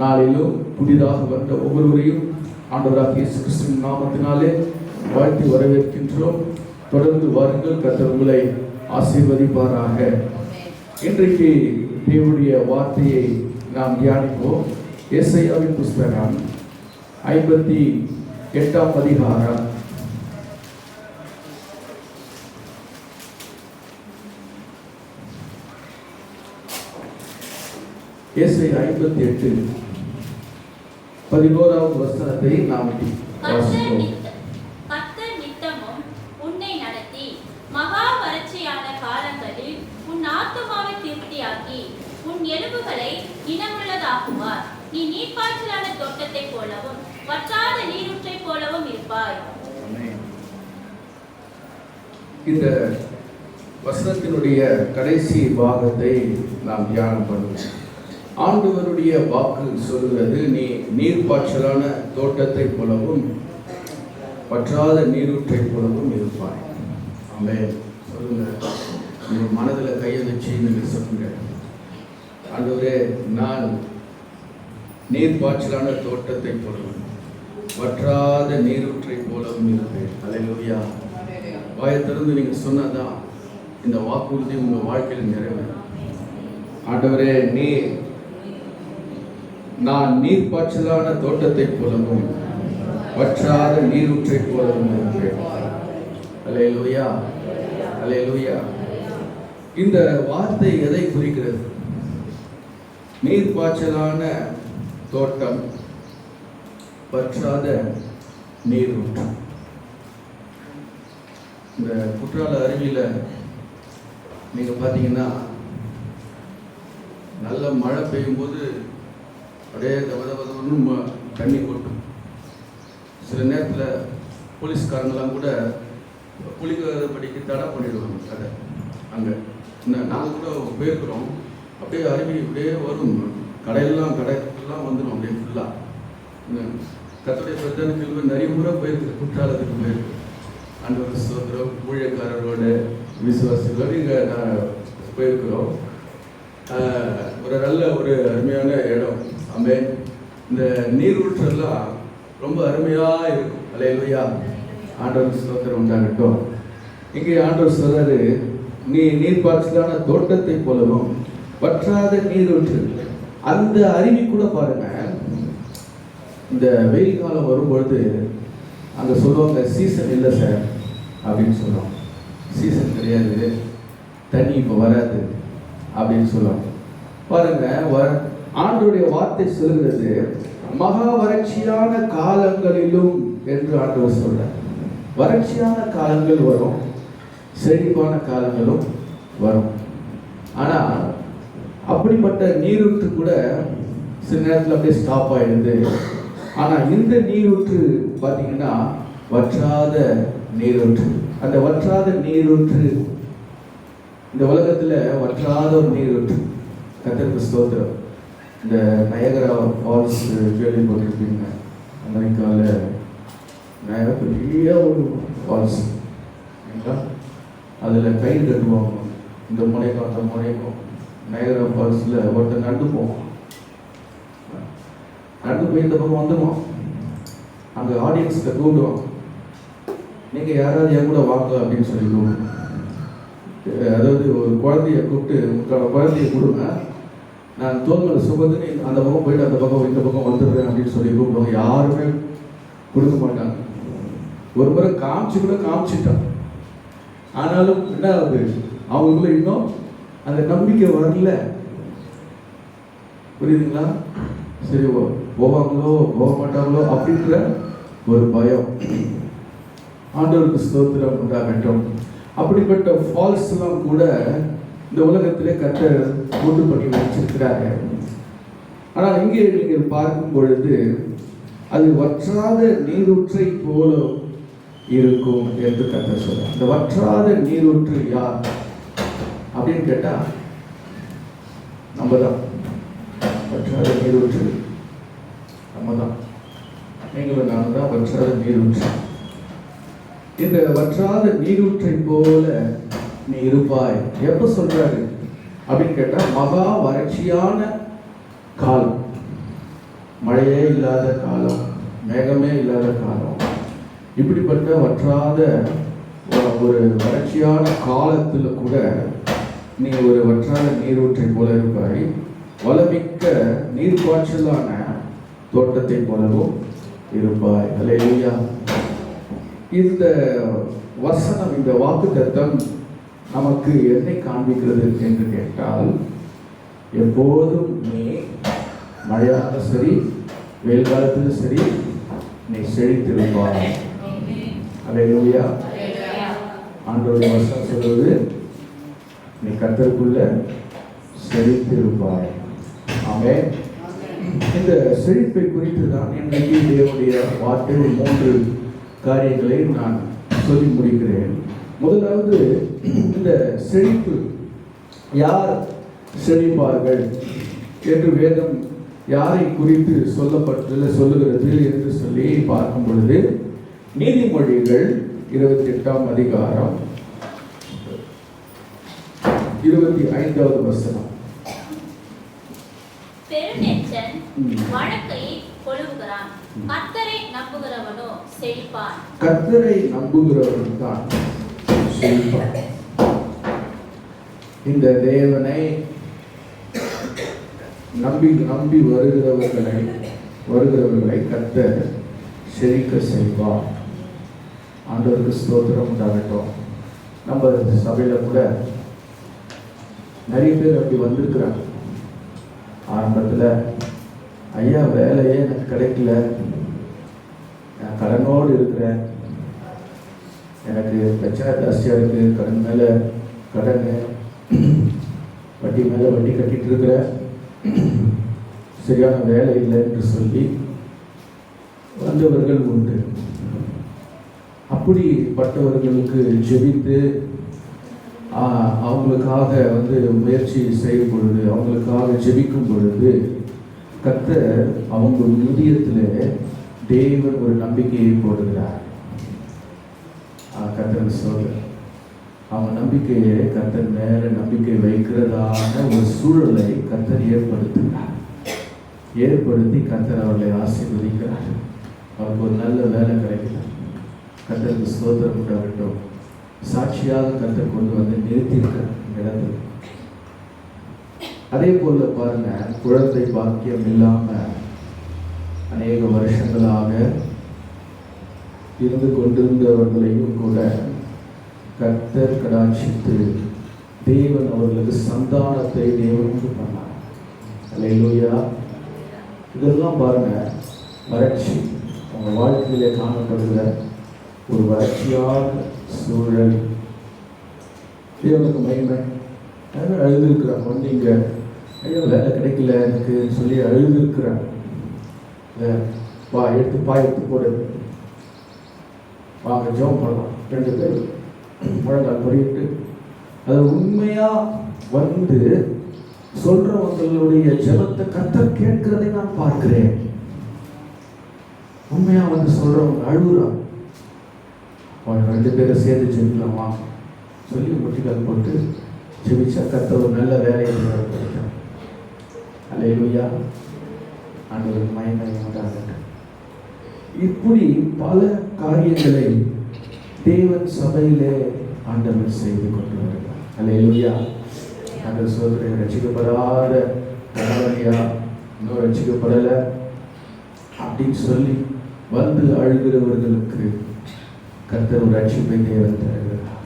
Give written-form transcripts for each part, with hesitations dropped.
நாளிலும் புதிதாக வந்த ஒவ்வொருவரையும் ஆண்டவராகிய இயேசு கிறிஸ்துவின் நாமத்தினாலே வாழ்த்தி வரவேற்கின்றோம். தொடர்ந்து வாருங்கள், கர்த்தர் உங்களை ஆசீர்வதிப்பாராக. இன்றைக்கு தேவனுடைய வார்த்தையை நாம் தியானிப்போம். ஏசாயாவின் புஸ்தகம் 58ஆம் அதிகாரம். ஏசாயா 58:11வது வசனத்தை நாம் வாசிப்போம். கர்த்தர் நித்தமும் உன்னை நடத்தி மகா வறட்சியான காலங்களில் உன் ஆத்துமாவை திருப்தியாக்கி உன் எலும்புகளை இனமுள்ளதாக்குவார். நீ நீர்ப்பாய்ச்சலான தோட்டத்தை போலவும் வற்றாத நீரூற்றை போலவும் இருப்பாய். இந்த வசனத்தினுடைய கடைசி பாகத்தை நாம் தியானம் பண்ணுவோம். ஆண்டவருடைய வாக்கு சொல்கிறது, நீ நீர்ப்பாய்ச்சலான தோட்டத்தை போலவும் வற்றாத நீரூற்றை போலவும் இருப்பாய். ஆமென். சொல்லுங்க, நீங்க மனதில் கையை வச்சு நீங்க சொல்லுங்க, ஆண்டவரே, நான் நீர்ப்பாய்ச்சலான தோட்டத்தை போலவும் வற்றாத நீரூற்றை போலவும் இருப்பேன். அல்லேலூயா. வாயை திறந்து நீங்க சொன்னதான் இந்த வாக்குறுதி உங்க வாழ்க்கையில் நிறைவேறும். ஆண்டவரே, நான் நீர்ப்பாய்ச்சலான தோட்டத்தை போலவும் வற்றாத நீரூற்றை போலவும் இருப்பேன். அல்லேலூயா, அல்லேலூயா. இந்த வார்த்தை எதை குறிக்கிறது? நீர்ப்பாய்ச்சலான தோட்டம், வற்றாத நீரூற்று. இந்த குற்றால அருவியில் நீங்க பார்த்தீங்கன்னா, நல்ல மழை பெய்யும் போது அப்படியே தவதவதன்னு தண்ணி கொட்டும். சில நேரத்தில் போலீஸ்காரங்களாம் கூட குளிக்கிறபடிக்கு தடை பண்ணிடுவாங்க கடை. அங்கே நாங்கள் கூட போயிருக்கிறோம். அப்படியே அருவி அப்படியே வரும், கடையெல்லாம் வந்துடும் அப்படியே ஃபுல்லாக. கர்த்தருடைய பிரதான கேள்வி நிறைய முறை போயிருக்கு, குற்றாலத்துக்கு போயிருக்கு. ஆண்டவர் ஸ்தோத்திரம். ஊழியக்காரரோட விசுவாசிகளோடு இங்கே நான் போயிருக்கிறோம். ஒரு நல்ல ஒரு அருமையான இடம். ஆமென். இந்த நீரூற்றெல்லாம் ரொம்ப அருமையாக இருக்கும். அல்லேலூயா. ஆண்டவர் ஸ்தோத்திரம் உண்டாகட்டும். இங்கே ஆண்டவர் சொல்றாரு, நீ நீர்ப்பாய்ச்சலான தோட்டத்தை போலவும் வற்றாத நீரூற்று. அந்த அருவி கூட பாருங்க, இந்த வெயில் காலம் வரும்பொழுது அங்கே சொல்லுவாங்க, சீசன் இல்லை சார் அப்படின்னு சொல்லுவாங்க. சீசன் கிடையாது, தண்ணி இப்போ வராது அப்படின்னு சொல்லுவாங்க. பாருங்க, ஆண்டவருடைய வார்த்தை சொல்கிறது, மகா வறட்சியான காலங்களிலும் என்று ஆண்டவர் சொல்றார். வறட்சியான காலங்கள் வரும், செழிப்பான காலங்களும் வரும். ஆனால் அப்படிப்பட்ட நீரூற்று கூட சில நேரத்தில் அப்படியே ஸ்டாப் ஆயிடுது. ஆனால் இந்த நீரூற்று பார்த்தீங்கன்னா வற்றாத நீரூற்று. அந்த வற்றாத நீரூற்று இந்த உலகத்தில் வற்றாத ஒரு நீரூற்று. கர்த்தருக்கு ஸ்தோத்திரம். இந்த நயகரா ஃபால்ஸ் கேள்விப்பட்டிருப்பீங்க. அமெரிக்காவில் நயகரா பெரிய ஒரு ஃபால்ஸ். அதில் கயிறு கட்டுவாங்க, இந்த முனைக்கும் அந்த முனைக்கும். நயகரா ஃபால்ஸில் ஒருத்தர் நடந்து போவோம், நடந்து போய் இந்த பக்கம் வந்துடுவோம். அங்கே ஆடியன்ஸில் கூப்பிடுவோம், நீங்கள் யாராவது என் கூட வாங்க அப்படின்னு சொல்லி கூப்பிடுவோம். அதாவது ஒரு குழந்தைய கூப்பிட்டு, குழந்தைய கொடுங்க, நான் தோல்மலை சுமந்து அந்த பக்கம் போயிட்டு அந்த பக்கம் இந்த பக்கம் வந்துடுறேன் அப்படின்னு சொல்லி கூப்பிடுவாங்க. யாருமே கொடுக்க மாட்டாங்க. ஒரு முறை காமிச்சிட்டான். ஆனாலும் என்ன ஆகுது, அவங்களுக்குள்ள இன்னும் அந்த நம்பிக்கை வரல. புரியுதுங்களா? சரி, போவாங்களோ போக மாட்டாங்களோ அப்படின்ற ஒரு பயம். ஆண்டவருக்கு ஸ்தோத்திரம் உண்டாகட்டும். அப்படிப்பட்ட ஃபால்ஸ்லாம் கூட இந்த உலகத்திலே கர்த்தர் உண்டு பண்ணி வச்சிருக்கிறாங்க. ஆனால் இங்கே நீங்கள் பார்க்கும் பொழுது அது வற்றாத நீரூற்றை போல இருக்கும் என்று கர்த்தர் சொல்றார். இந்த வற்றாத நீரூற்று யார் அப்படின்னு கேட்டா நம்ம தான். வற்றாத நீரூற்று நம்ம தான். நீங்களும் நானும் தான் வற்றாத நீரூற்று. இந்த வற்றாத நீரூற்றை போல நீ இருப்பாய். எப்ப சொல்றாரு அப்படின்னு கேட்டா, மகா வறட்சியான காலம். மழையே இல்லாத காலம், மேகமே இல்லாத காலம், இப்படிப்பட்ட வற்றாத ஒரு வறட்சியான காலத்தில் கூட நீ ஒரு வற்றாத நீரூற்றை போல இருப்பாய், வளமிக்க நீர்ப்பாய்ச்சலான தோட்டத்தை போலவும் இருப்பாய். அல்லேலூயா. இந்த வசனம், இந்த வாக்குத்தத்தம் நமக்கு என்னை காண்பிக்கிறது என்று கேட்டால், எப்போதும் நீ மழையாக சரி வெயில் காலத்திலும் சரி நீ செழித்திருப்பாய். அல்லேலூயா. ஆண்டவருடைய வசனம் சொல்வது, நீ கர்த்தருக்குள்ள செழித்திருப்பாய். ஆமென். இந்த செழிப்பை குறித்து தான் இன்றைக்கு தேவனுடைய வார்த்தை 3 காரியங்களை நான் சொல்லி முடிக்கிறேன். முதலாவது, இந்த செழிப்பு யார் செழிப்பார்கள் என்று வேதம் யாரை குறித்து சொல்லுகிறது என்று சொல்லி பார்க்கும் பொழுது, நீதிமொழிகள் 28ஆம் அதிகாரம் 25வது வசனம். பெருநெஞ்சன் வழக்கை கொழுவுகிறான், கர்த்தரை நம்புகிறவனோ செழிப்பான். கர்த்தரை நம்புகிறவன் தான் செழிப்பான். இந்த தேவனை நம்பி வருகிறவர்களை கர்த்தர் செழிக்க செய்வார். ஆண்டவருக்கு ஸ்தோத்திரம் உண்டாகட்டும். நம்ம சபையில கூட நிறைய பேர் அப்படி வந்திருக்கிறாங்க. ஆரம்பத்தில், ஐயா வேலையே எனக்கு கிடைக்கல, நான் கடனோடு இருக்கிறேன், எனக்கு பிரச்சனை ஜாஸ்தியாக இருக்குது, கடன் மேலே கடன், வட்டி மேலே வட்டி கட்டிட்டு இருக்கிறேன், சரியான வேலை இல்லை என்று சொல்லி வந்தவர்கள் உண்டு. அப்படிப்பட்டவர்களுக்கு ஜெபித்து அவங்களுக்காக முயற்சி செய்யும் பொழுது, அவங்களுக்காக ஜெபிக்கும் பொழுது, கர்த்தர் அவங்க இதயத்தில் தேவன் ஒரு நம்பிக்கையை போடுகிறார். கர்த்தர் சொல்ல, அவங்க நம்பிக்கையை கர்த்தர் மேல நம்பிக்கை வைக்கிறதான ஒரு சூழலை கர்த்தர் ஏற்படுத்தி கர்த்தர் அவர்களை ஆசீர்வதிக்கிறார். அவருக்கு ஒரு நல்ல வேலை கிடைக்கிறார். கர்த்தருக்கு ஸ்தோத்திரம் உண்டாகட்டும். சாட்சியாக கர்த்தர் கொண்டு வந்து நிறுத்தியிருக்கிறார் இடத்துல. அதே போல பாருங்க, குழந்தை பாக்கியம் இல்லாம அநேக வருஷங்களாக இருந்து கொண்டிருந்தவர்களையும் கூட கர்த்தர் கடாட்சித்து தேவன் அவர்களுக்கு சந்தானத்தை தேவனுக்கு பண்ணார். அல்லேலூயா. இதெல்லாம் பாருங்க, வறட்சி அவங்க வாழ்க்கையிலே காணப்படுகிற ஒரு வறட்சியான சூழல். தேவனுக்கு மகிமை. அழுதுருக்குறாங்க. இங்க ஐயோ வேலை கிடைக்கல எனக்கு சொல்லி அழுதுருக்குறாங்க. வா எடுத்து போடு, வாங்க ஜெபம் பண்ணலாம். 2 பேர் முழங்கால் படிட்டு அது உண்மையா சொல்றவங்களுடைய ஜெபத்தை கர்த்தர் கேட்கிறதை நான் பார்க்கிறேன். உண்மையா சொல்றவங்க அழுகுறாங்க. 2 பேரை சேர்ந்து ஜெபிக்கலாமா சொல்லி முட்டிக்கால் போட்டு ஜெபிச்சா கர்த்தர் ஒரு நல்ல வேலையை கிடைக்கும். அல்லேலூயா. ஆண்டவருக்கு மகிமை உண்டாகட்டும். இப்படி பல காரியங்களை தேவன் சபையிலே ஆண்டவர் செய்து கொண்டு வருகிறார். அல்லேலூயா. ஆண்டவர் சொல்றேன், ரட்சிக்கப்படாத கணவனையா இன்னும் ரட்சிக்கப்படலை அப்படின்னு சொல்லி அழுகிறவர்களுக்கு கர்த்தர் ஒரு ரட்சிப்பை தேவன் தருகிறார்.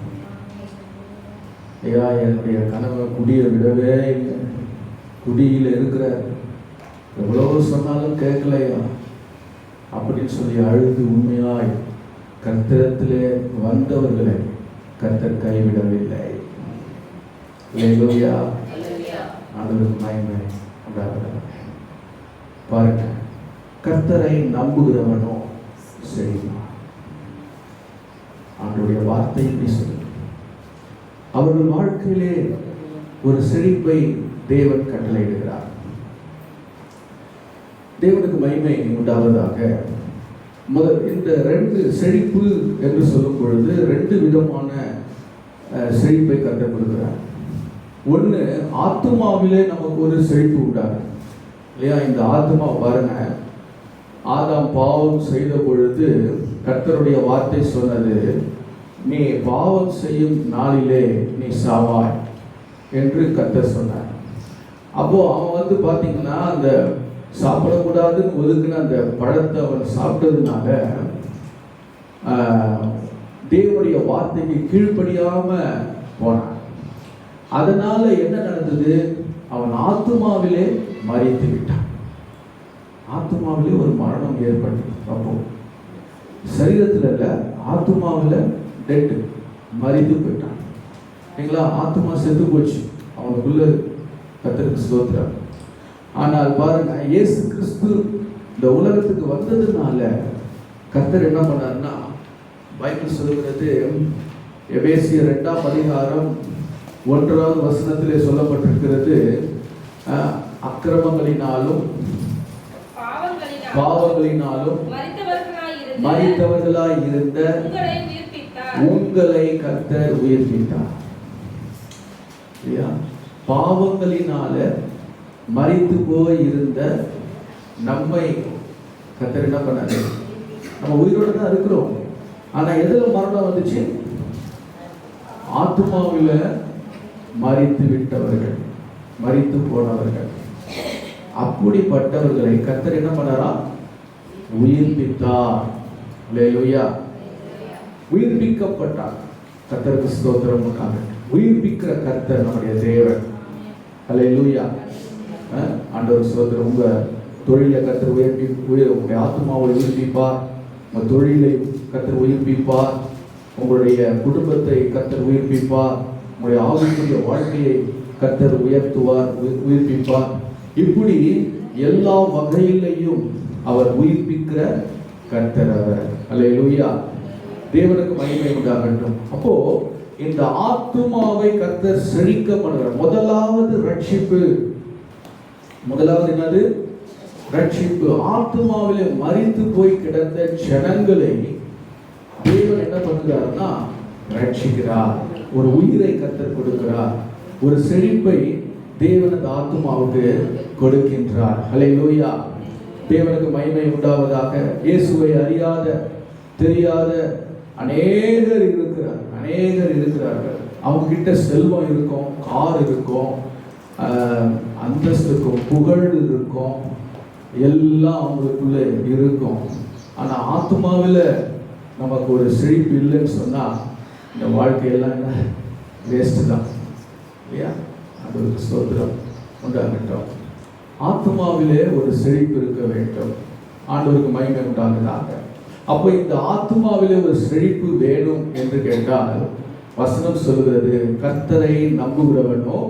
ஐயா என்னுடைய கணவன் குடியை விடவே இல்லை, குடியில் இருக்கிற எவ்வளவு சொன்னாலும் கேட்கலையா அப்படின்னு சொல்லி அழுது உண்மையாய் கர்த்தரத்திலே வந்தவர்களை கர்த்தர் கைவிடவில்லை. அல்லேலூயா. ஆண்டவருக்கு மகிமை உண்டாகட்டும். பாருங்க, கர்த்தரை நம்புகிறவனோ செழிப்பான். ஆண்டவருடைய வார்த்தை இப்படி சொல்லு. அவர்கள் வாழ்க்கையிலே ஒரு செழிப்பை தேவன் கட்டளையிடுகிறார். தேவனுக்கு மகிமை உண்டாவதாக. இந்த 2 செழிப்பு என்று சொல்லும் பொழுது 2 விதமான செழிப்பை கற்றுக் கொடுக்கிறார். ஒன்று, ஆத்மாவிலே நமக்கு ஒரு செழிப்பு உண்டாகும் இல்லையா? இந்த ஆத்மா பாருங்க, ஆதாம் பாவம் செய்த பொழுது கர்த்தருடைய வார்த்தை சொன்னது, நீ பாவம் செய்யும் நாளிலே நீ சாவாய் என்று கர்த்தர் சொன்னார். அப்போ அவன் பார்த்தீங்கன்னா அந்த சாப்பிடக்கூடாதுன்னு ஒதுக்குன அந்த பழத்தை அவன் சாப்பிட்டதுனால தேவனுடைய வார்த்தைக்கு கீழ்ப்படியாம போனான். அதனால என்ன நடந்தது? அவன் ஆத்துமாவிலே மரித்து விட்டான். ஆத்துமாவிலே ஒரு மரணம் ஏற்பட்டது. அப்போ சரீரத்தில் இல்லை, ஆத்துமாவில் டெட், மரித்து போயிட்டான். சரிங்களா? ஆத்துமா செத்து போச்சு அவனுக்குள்ள. கர்த்தருக்கு ஸ்தோத்திரம். ஆனால் பாருங்க, இயேசு கிறிஸ்து இந்த உலகத்துக்கு வந்ததுனால கர்த்தர் என்ன பண்ணார்னா, பைபிள் சொல்லுகிறது, எபேசியர் 2ஆம் அதிகாரம் 1வது வசனத்திலே சொல்லப்பட்டிருக்கிறது, அக்கிரமங்களினாலும் பாவங்களினாலும் மரித்தவர்களாய் இருந்த உங்களை கர்த்தர் உயிர்ப்பித்தார். பாவங்களினால மரித்து போய் இருந்த நம்மை கர்த்தர் என்ன பண்ணாரு? நம்ம உயிரோடு தான் இருக்கிறோம். ஆனா எதுல மரணம் வந்துச்சு? ஆத்துமாவில மரித்து விட்டவர்கள், மரித்து போனவர்கள். அப்படிப்பட்டவர்களை கர்த்தர் என்ன பண்ணாரா? உயிர்ப்பித்தார். அல்லேலூயா. உயிர்ப்பிக்கப்பட்டார். கர்த்தருக்கு ஸ்தோத்திரம் உண்டாகட்டும். உயிர்ப்பிக்கிற கர்த்தர் நம்முடைய தேவன். அல்லேலூயா. ஆண்டவர் ஸ்தோத்திரம். உங்க தொழிலை கர்த்தர் உங்களுடைய ஆத்துமாவை உயிர்ப்பிப்பார். உங்க தொழிலை கர்த்தர் உயிர்ப்பிப்பார். உங்களுடைய குடும்பத்தை கர்த்தர் உயிர்ப்பிப்பார். உங்களுடைய ஆவிக்குரிய வாழ்க்கையை கர்த்தர் உயர்த்துவார், உயிர்ப்பிப்பார். இப்படி எல்லா வகையிலையும் அவர் உயிர்ப்பிக்கிற கர்த்தர் அவர். அல்லேலூயா. தேவனுக்கு மகிமை உண்டாகட்டும். அப்போ இந்த ஆத்துமாவை கர்த்தர் செழிக்க பண்ணுறார். முதலாவது ரட்சிப்பு. முதலாவது என்னது? ரட்சிப்பு. ஆத்துமாவிலே மரித்து போய் கிடந்த ஜனங்களை தேவன் என்ன பண்ணுகிறார்னா ரட்சிக்கிறார். ஒரு உயிரை கர்த்தர் கொடுக்கிறார். ஒரு செழிப்பை தேவன் அந்த ஆத்துமாவுக்கு கொடுக்கின்றார். அல்லேலூயா. தேவனுக்கு மகிமை உண்டாவதாக. இயேசுவை அறியாத, தெரியாத அநேகர் இருக்கிறார்கள். அவங்க கிட்ட செல்வம் இருக்கும், கார் இருக்கும், அந்தஸ்து இருக்கும், புகழ் இருக்கும், எல்லாம் அவங்களுக்குள்ள இருக்கும். ஆனா ஆத்துமாவில் நமக்கு ஒரு செழிப்பு இல்லைன்னு சொன்னா இந்த வாழ்க்கையெல்லாம் என்ன வேஸ்ட் தான் இல்லையா? அது ஸ்தோத்திரம் உண்டாகட்டும். ஆத்துமாவிலே ஒரு செழிப்பு இருக்க வேண்டும். ஆண்டவருக்கு மகிமை உண்டாகுதாக. அப்போ இந்த ஆத்துமாவிலே ஒரு செழிப்பு வேணும் என்று கேட்டால் வசனம் சொல்கிறது, கர்த்தரை நம்புகிறவனோ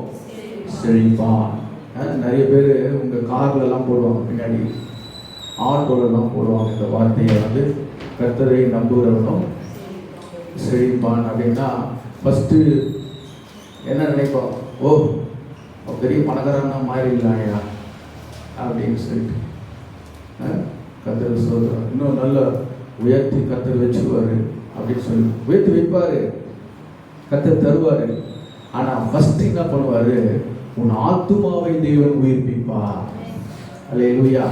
செழிப்பான். நிறைய பேர் உங்க கார்ல எல்லாம் போடுவாங்க, பின்னாடி ஆட்டோலாம் போடுவாங்க இந்த வார்த்தையை கர்த்தரை நம்புகிறவனும் செழிப்பான் அப்படின்னா ஃபஸ்ட்டு என்ன நினைப்போம்? ஓ பெரிய பணக்காரனா மாறிடலாயா அப்படின்னு சொல்லிட்டு கர்த்தர் சொல்றாரு. இன்னும் நல்ல உயர்த்தி கர்த்தர் வச்சுக்குவாரு அப்படின்னு சொல்லி உயர்த்தி வைப்பாரு, கர்த்தர் தருவாரு. ஆனா ஃபர்ஸ்ட் என்ன பண்ணுவாரு? உன் ஆத்துமாவை தேவன் உயிர்ப்பிப்பார். அல்லேலூயா.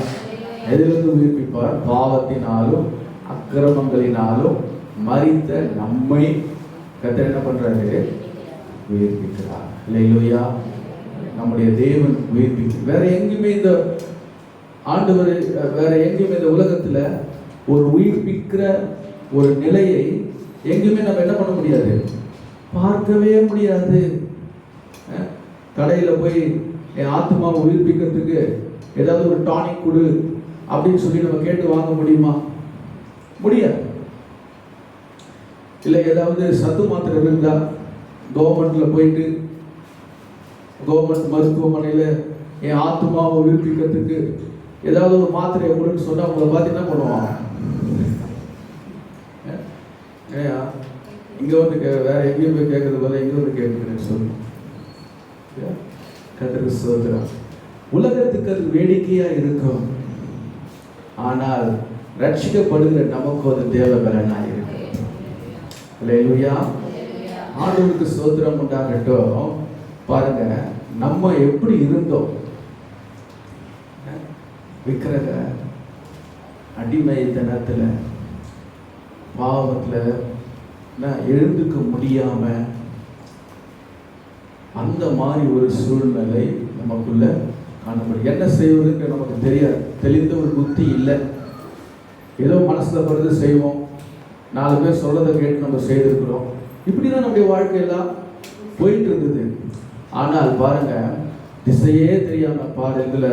எதிலிருந்து உயிர்ப்பிப்பார்? பாவத்தினாலும் அக்கிரமங்களினாலும் மரித்த நம்மை கர்த்தர் என்ன பண்றாரு? உயிர்ப்பிக்கிறார். அல்லேலூயா. நம்முடைய தேவன் உயிர்ப்பிக்கிறார். வேற எங்கேயுமே இந்த ஆண்டவர், வேற எங்கேயுமே இந்த உலகத்துல ஒரு உயிர்ப்பிக்கிற ஒரு நிலையை எங்கேயுமே நம்ம என்ன பண்ண முடியாது, பார்க்கவே முடியாது. கடையில் போய் என் ஆத்மாவை உயிர்ப்பிக்கிறதுக்கு ஏதாவது ஒரு டானிக் கொடு அப்படின்னு சொல்லி நம்ம கேட்டு வாங்க முடியுமா? முடியாது. இல்லை ஏதாவது சத்து மாத்திரை இருந்தா கவர்மெண்ட்ல போயிட்டு கவர்மெண்ட் மருத்துவமனையில் என் ஆத்மாவை உயிர்ப்பிக்கிறதுக்கு ஏதாவது ஒரு மாத்திரையை கொடுன்னு சொன்னா உங்களை பார்த்து என்ன பண்ணுவாங்க? ஏயா இங்க வந்து வேற எங்கேயும் போய் கேட்கறது போல இங்க வந்து கேட்கிறேன்னு சொல்லு. கர்த்தருக்கு ஸ்தோத்திரம். உலகத்துக்கு அது வேடிக்கையா இருக்கும், ஆனால் ரட்சிக்கப்படுகிற நமக்கு அது தேவபலனா இருக்கு. அல்லேலூயா. ஆண்டவருக்கு ஸ்தோத்திரம் உண்டாகட்டும். பாருங்க, நம்ம எப்படி இருந்தோம்? விக்கிரக அடிமைத்தனத்தில் பாவத்தில் எழுந்துக்க முடியாம அந்த மாதிரி ஒரு சூழ்நிலை நமக்குள்ள காணப்படும். என்ன செய்வதுன்னு நமக்கு தெரியாது, தெளிந்த ஒரு புத்தி இல்லை. ஏதோ மனசுல படுறது செய்வோம், 4 பேர் சொல்றதை கேட்டு நம்ம செய்திருக்கிறோம். இப்படிதான் நம்முடைய வாழ்க்கையெல்லாம் போயிட்டு இருந்தது. ஆனால் பாருங்க, திசையே தெரியாம பாடல்கள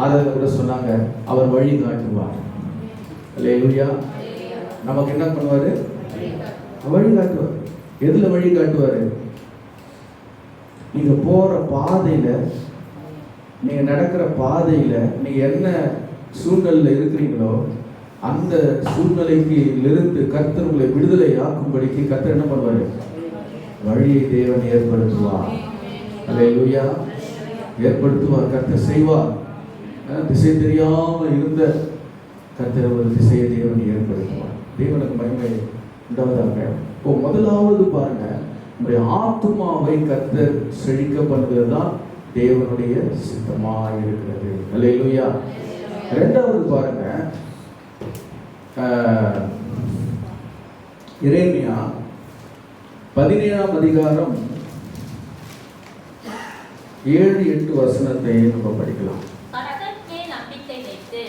ஆராதனை கூட சொன்னாங்க, அவர் வழி காட்டுவார். அல்லேலூயா. நமக்கு என்ன பண்ணுவாரு? வழி காட்டுவார். எதுல வழி காட்டுவாரு? நீங்க போற பாதையில, நீங்க நடக்கிற பாதையில, நீங்க என்ன சூழ்நிலையில இருக்கிறீங்களோ அந்த சூழ்நிலைக்கு இருந்து கர்த்தர் உங்களை விடுதலை ஆக்கும்படிக்கு கர்த்தர் என்ன பண்ணுவாரு? வழியை தேவன் ஏற்படுத்துவார். அல்லேலூயா. ஏற்படுத்துவார், கர்த்தர் செய்வார். திசை தெரியாம இருந்த கர்த்தர் ஒரு திசையை தேவன் ஏற்படுத்துவார். தேவனுக்கு மகிமை உண்டாவதாக. முதலாவது பாருங்க, நம்முடைய ஆத்துமாவை கர்த்தர் செழிக்க பண்ணுவது தான் தேவனுடைய சித்தமாக இருக்கிறது. அல்லேலூயா. இரண்டாவது பாருங்க, எரேமியா 17ஆம் அதிகாரம் 7-8 வசனத்தை நம்ம படிக்கலாம். கர்த்தர் மேல் நம்பிக்கை வைத்து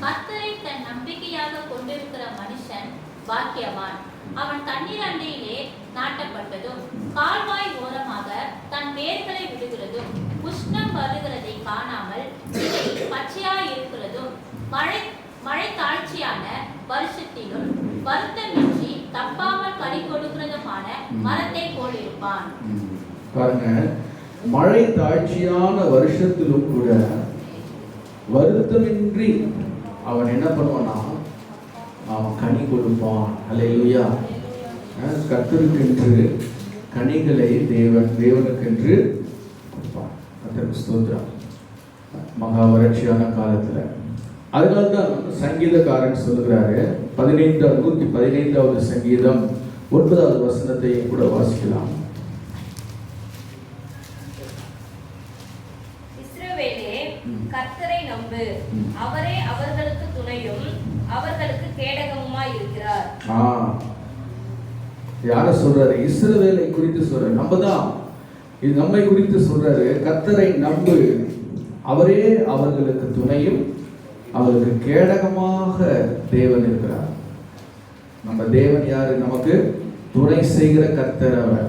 கர்த்தரை தன் நம்பிக்கையாக கொண்டிருக்கிற மனுஷன் பாக்கியவான். அவன் தண்ணீர் அண்டையிலே நாட்டப்பட்டதும் கால்வாய் ஓரமாக தன் வேர்களை விடுகிறதும் உஷ்ணம் வருகிறதை காணாமல் பச்சையாய் இருக்கிறதும் மழை தாழ்ச்சியான வருஷத்திலும் வருத்தமின்றி தப்பாமல் கனி கொடுக்கிறதுமான மரத்தை போல் இருப்பான். பாருங்க, மழை தாழ்ச்சியான வருஷத்திலும் கூட வருத்தமின்றி அவன் என்ன பண்ணுவானா? அவன் கனி கொடுப்பான். அல்லேலூயா. கர்த்தருக்கென்று கனிகளை தேவனுக்கென்று கொடுப்பான். கர்த்தருக்கு ஸ்தோத்திரம். மகா வறட்சியான காலத்துல அதனால்தான் சங்கீதக்காரன் சொல்லுகிறாரு, 115வது சங்கீதம் 9வது வசனத்தை கூட வாசிக்கலாம். இஸ்ரவேலே, கர்த்தரை நம்பு, அவரே அவர்களுக்கு துணையும் அவர்களுக்கு கேடகமுமாய் இருக்கிறார். யார சொல்றாரு? இஸ்ரவேலை குறித்து சொல்றாரு. நம்ம தான் இது நம்மை குறித்து சொல்றாரு. கர்த்தரை நம்பு, அவரே அவர்களுக்கு துணையும் அவர்களுக்கு கேடகமாக தேவன் இருக்கிறார். நம்ம தேவன் யாரு? நமக்கு துணை செய்கிற கர்த்தர் அவர்.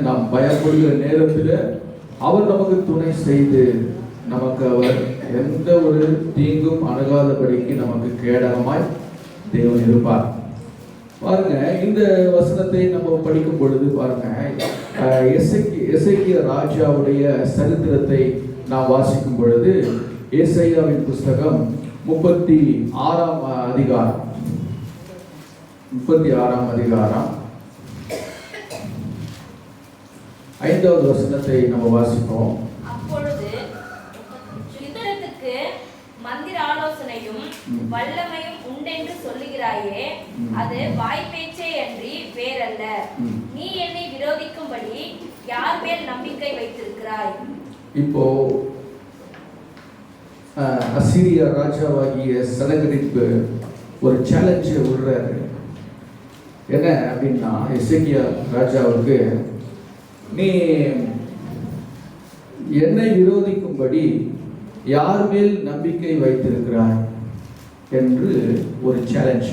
நாம் பயப்படுகிற நேரத்தில் அவர் நமக்கு துணை செய்து நமக்கு அவர் எந்த ஒரு தீங்கும் அணுகாதபடிக்கு நமக்கு கேடகமாய் தேவன் இருப்பார். பாருங்க, இந்த வசனத்தை நம்ம படிக்கும் பொழுது பாருங்க, எசேக்கியா ராஜாவுடைய சரித்திரத்தை நாம் வாசிக்கும் பொழுது ஏசாயாவின் புஸ்தகம் 36ஆம் அதிகாரம் 5வது வசனத்தை நம்ம வாசிப்போம். அப்பொழுது யுத்தத்துக்கு மந்திர ஆலோசனையும் வல்லமையும் உண்டென்று சொல்லுகிறாயே, அது வாய்ப்பேச்சே அன்றி வேறல்ல. நீ என்னை விரோதிக்கும்படி யார் மேல் நம்பிக்கை வைத்திருக்கிறாய்? இப்போ அசீரியா ராஜாவாகிய சனகரிப்பு ஒரு சேலஞ்சை விடுறாரு. என்ன அப்படின்னா, எசேக்கியா ராஜாவுக்கு, நீ என்னை விரோதிக்கும்படி யார் மேல் நம்பிக்கை வைத்திருக்கிறாய் என்று ஒரு சேலஞ்ச்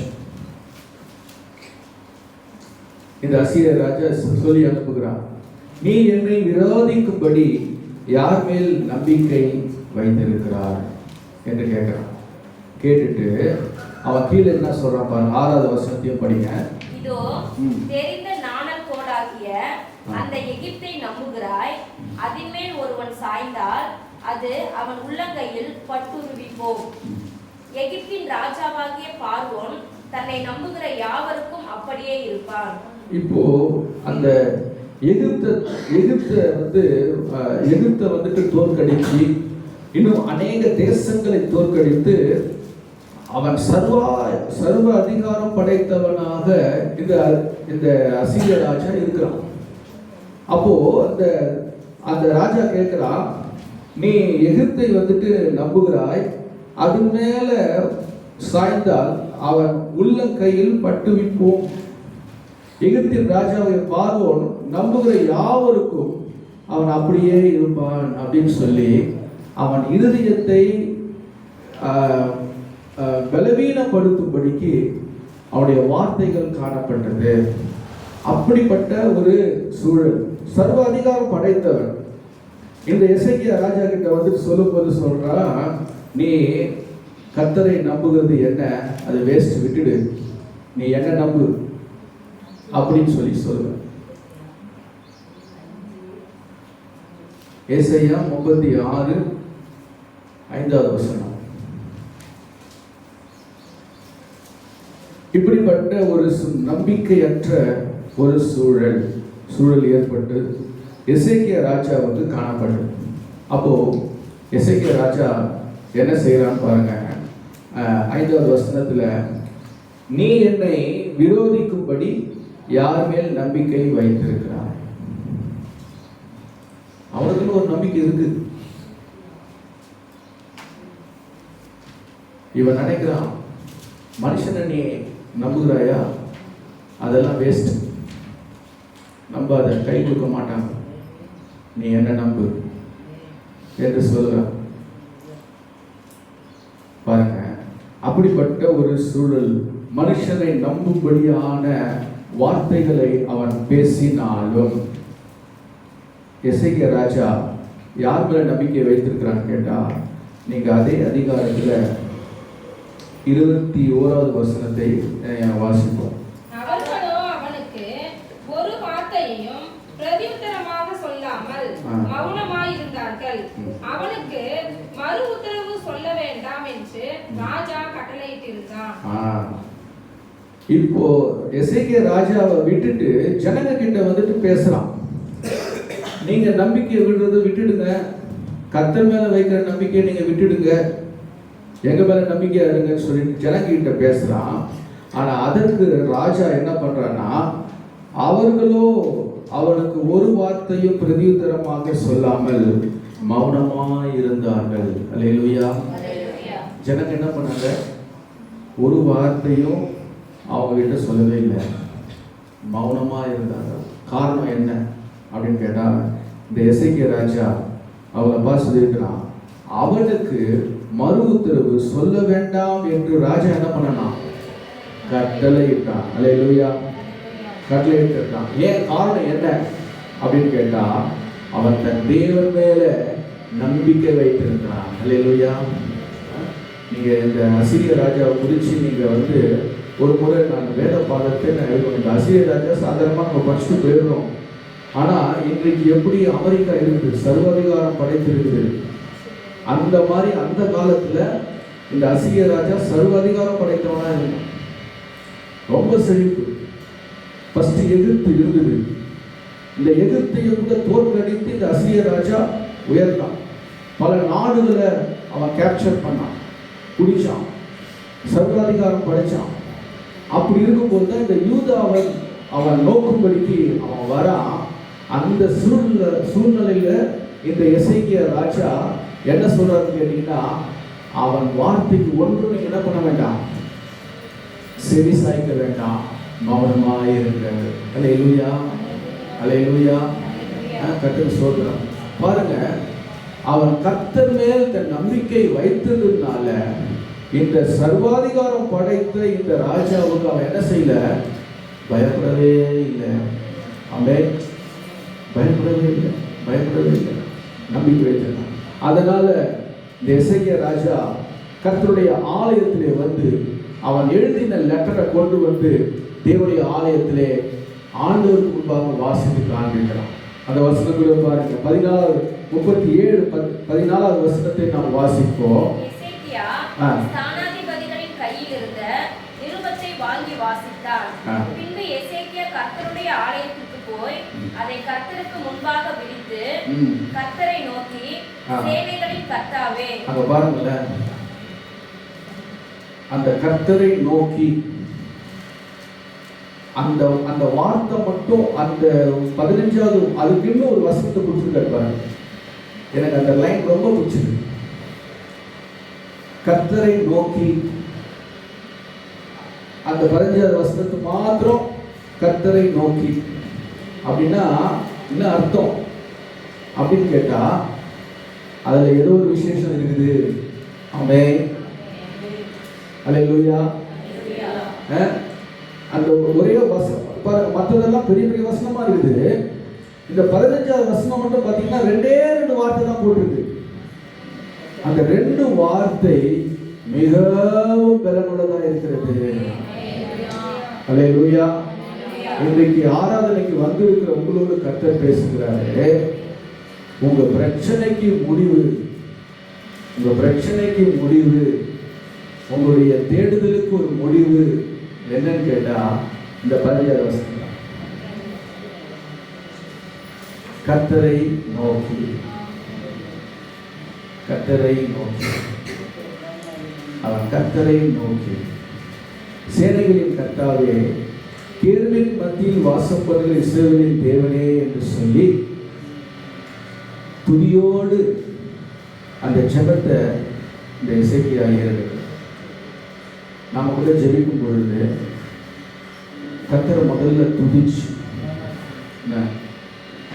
இந்த அசீரிய ராஜா சொல்லி அனுப்புகிறான். நீ என்னை விரோதிக்கும்படி யார் மேல் நம்பிக்கை வைத்திருக்கிறார் என்று கேட்கிறான். கேட்டுட்டு அவன் கீழே என்ன சொல்றான் பாருங்க, 6வது வசனத்தையும் படிங்க. இதோ தெரிந்த நாணல் கோடாகிய அந்த எகிப்தை நம்புகிறாய், அதின்மேல் ஒருவன் சாய்ந்தால் அது அவன் உள்ளங்கையில் பட்டுருவி போம். எகிப்தின் ராஜாவாகிய பார்வோன் தன்னை நம்புகிற யாவருக்கும் அப்படியே இருப்பான். இப்போ அந்த எகிப்தை வந்துட்டு தோற்கடிச்சு இன்னும் அநேக தேசங்களை தோற்கடித்து அவன் சர்வ அதிகாரம் படைத்தவனாக இந்த அசீரிய ராஜா இருக்கிறான். அப்போ அந்த ராஜா கேட்கிறான், நீ எகிப்தை வந்துட்டு நம்புகிறாய், அது மேல சாய்ந்தால் அவன் உள்ளங்கையில் பட்டுவிப்போம். எகிப்தின் ராஜாவை பார்வோன் நம்புகிற யாவருக்கும் அவன் அப்படியே இருப்பான் அப்படின்னு சொல்லி அவன் இருதயத்தை பலவீனப்படுத்தும்படிக்கு அவனுடைய வார்த்தைகள் காணப்பட்டது. அப்படிப்பட்ட ஒரு சூழல். சர்வ அதிகாரம் படைத்தவன் இந்த எசேக்கியா ராஜா கிட்ட வந்து சொல்லும்போது சொல்றான், நீ கர்த்தரை நம்புகிறது என்ன, அது வேஸ்ட், விட்டுடு, நீ என்ன நம்பு அப்படின்னு சொல்லி சொல்லுவேன். ஏசாயா 36:5. இப்படிப்பட்ட ஒரு நம்பிக்கையற்ற ஒரு சூழல் ஏற்பட்டு எசேக்கியா ராஜாவுக்கு காணப்பட்டது. அப்போ எசேக்கியா ராஜா என்ன செய்யறான்னு பாருங்க. 5 நீ என்னை விரோதிக்கும்படி யார் மேல் நம்பிக்கை வைத்திருக்கிறார்? அவனுக்குன்னு ஒரு நம்பிக்கை இருக்கு. இவன் நினைக்கிறான், மனுஷனை நீ நம்புகிறாயா, அதெல்லாம் வேஸ்ட், நம்பாத, கை கொடுக்க மாட்டாங்க, நீ என்ன நம்பு என்று சொல்கிறான். பாருங்க, அப்படிப்பட்ட ஒரு சூழல். மனுஷனை நம்பும்படியான வார்த்தைகளை அவன் பேசினாலும் எசேக்கியா ராஜா யார் மேல நம்பிக்கை வைத்திருக்கிறான்னு கேட்டா, நீங்க அதே அதிகாரத்துல 21 வாசிப்போம். அவர்களோ அவனுக்கு ஒரு வார்த்தையையும் பிரதியுத்தரமாக சொல்லாமல் மௌனமாயிருந்தார்கள். அவனுக்கு மறு உத்தரவு சொல்ல வேண்டாம் என்று ராஜா கட்டளையிட்டிருந்தான். இப்போ எசேக்கியா ராஜாவை விட்டுட்டு ஜனங்க கிட்ட வந்துட்டு பேசலாம். நீங்க நம்பிக்கையை விடுறதை விட்டுடுங்க, கர்த்தர் மேல வைக்கிற நம்பிக்கையை நீங்க விட்டுடுங்க, எங்க மேல நம்பிக்கையா இருங்கன்னு சொல்லிட்டு ஜனங்க கிட்ட பேசுறான். ஆனா அதற்கு ராஜா என்ன பண்றான்னா, அவர்களோ அவனுக்கு ஒரு வார்த்தையும் பிரதியுத்தரமாக சொல்லாமல் மௌனமாய் இருந்தார்கள். அல்லேலூயா. ஜனங்க என்ன பண்ணாங்க? ஒரு வார்த்தையும் அவங்க கிட்ட சொல்லவே இல்லை, மௌனமா இருந்தாங்க. காரணம் என்ன அப்படின்னு கேட்டா, இந்த எசேக்கியா ராஜா அவளை பார்த்து சொல்லியிருக்கிறான், அவனுக்கு மறு உத்தரவு சொல்ல வேண்டாம் என்று ராஜா என்ன பண்ணான்? கட்டளையிட்டான். அல்லேலூயா. கட்டளையிட்டான். ஏன்? காரணம் என்ன அப்படின்னு கேட்டா, அவன் தன் தேவன் மேல நம்பிக்கை வைத்திருக்கிறான். அல்லேலூயா. நீங்க இந்த அசீரிய ராஜாவை குறிச்சு நீங்க வந்து ஒரு முறை நான் வேத பாடத்தை நான் எழுதுவேன். இந்த அசீரிய ராஜா சாதாரணமாக நம்ம படிச்சுட்டு போயிடுறோம். ஆனா இன்றைக்கு எப்படி அமெரிக்கா இருக்குது, சர்வாதிகாரம் படைத்திருக்குது, அந்த மாதிரி அந்த காலத்துல இந்த அசீரிய ராஜா சர்வாதிகாரம் படைத்தவனா இருந்தான். ரொம்ப செழிப்பு. ஃபர்ஸ்ட் எகிப்து இருந்தது. இந்த எகிப்தையும் கூட தோற்கடித்து இந்த அசீரிய ராஜா உயர்ந்தான். பல நாடுகளை அவன் கேப்சர் பண்ணான், குடிச்சான், சர்வாதிகாரம் படைச்சான். அப்படி இருக்கும்போது தான் இந்த யூதாவை அவன் நோக்கும்படிக்கு அவன் வரான். அந்த சூழ்நிலையில இந்த எசேக்கியா ராஜா என்ன சொல்றாருன்னு கேட்டீங்கன்னா, அவன் வார்த்தைக்கு ஒன்று நீங்க என்ன பண்ண வேண்டாம், செவி சாய்க்க வேண்டாம், மௌனமாயிருங்க. அல்லேலூயா. அல்லேலூயா. கர்த்தர் சொல்றான். பாருங்க, அவன் கர்த்தர் மேல் தன் நம்பிக்கை வைத்ததுனால இந்த சர்வாதிகாரம் படைத்த இந்த ராஜாவுக்கு அவன் என்ன செய்யல? பயப்படவே இல்லை. அவன் பயப்படவே இல்லை, நம்பிக்கை வைத்தான். அதனால இந்த எசேக்கியா ராஜா கர்த்தருடைய ஆலயத்திலே வந்து அவன் எழுதின லெட்டரை கொண்டு வந்து தேவனுடைய ஆலயத்திலே ஆண்டவருக்கு முன்பாக வாசித்து காண்பிக்கிறான். அந்த வசனங்களை பாருங்க. 14:37 நாம் வாசிப்போம். எசேக்கியா ஸ்தானாதிபதிகளின் கையில் இருந்த நிருபத்தை வாங்கி வாசித்தான். பின்பு எசேக்கியா கர்த்தருடைய ஆலயத்திற்கு போய் அதை கர்த்தருக்கு முன்பாக விரித்து கர்த்தரை நோக்கி, சேனைகளின் கர்த்தாவே. அங்க பாருங்களேன், அந்த கர்த்தரை நோக்கி அந்த வார்த்தை மட்டும் அந்த 15வது அதுக்கு இன்னும் ஒரு வசனத்தை கொடுத்துருக்காரு. எனக்கு அந்த லைன் ரொம்ப பிடிச்சது. கர்த்தரை நோக்கி அந்த 15வது வசனத்தை மாத்திரம் கர்த்தரை நோக்கி அப்படின்னா என்ன அர்த்தம் அப்படின்னு கேட்டா அதுல ஏதோ ஒரு விசேஷம் இருக்குது. ஆமென், அல்லேலூயா. அந்த ஒரே வசனம் மற்றதெல்லாம் பெரிய பெரிய வசனமா இருக்குது. இந்த 15வது வசனம் மட்டும் பார்த்தீங்கன்னா 2 வார்த்தை தான் போட்டிருக்கு. அந்த 2 வார்த்தை மிகவும் பலனுள்ளதா இருக்கிறது. அல்லேலூயா. இன்றைக்கு ஆராதனைக்கு வந்திருக்கிற உங்களோடு கர்த்தர் பேசுகிறாரு. உங்க பிரச்சனைக்கு முடிவு, உங்க பிரச்சனைக்கு முடிவு, உங்களுடைய தேடுதலுக்கு ஒரு முடிவு என்னன்னு கேட்டா இந்த 15வது வசனம் தான். கர்த்தரை நோக்கி, கர்த்தரை நோக்கி, அவன் கர்த்தரை நோக்கி, சேனைகளின் கர்த்தாவே, கேருபின் மத்தியில் வாசம் பண்ணுகிற இஸ்ரவேலின் தேவனே என்று சொல்லி துதியோடு அந்த ஜெபத்தை இந்த எசேக்கியா ஏறெடுக்கிறார். நாம கூட ஜெபிக்கும் பொழுது கர்த்தரை முதல்ல துதிச்சு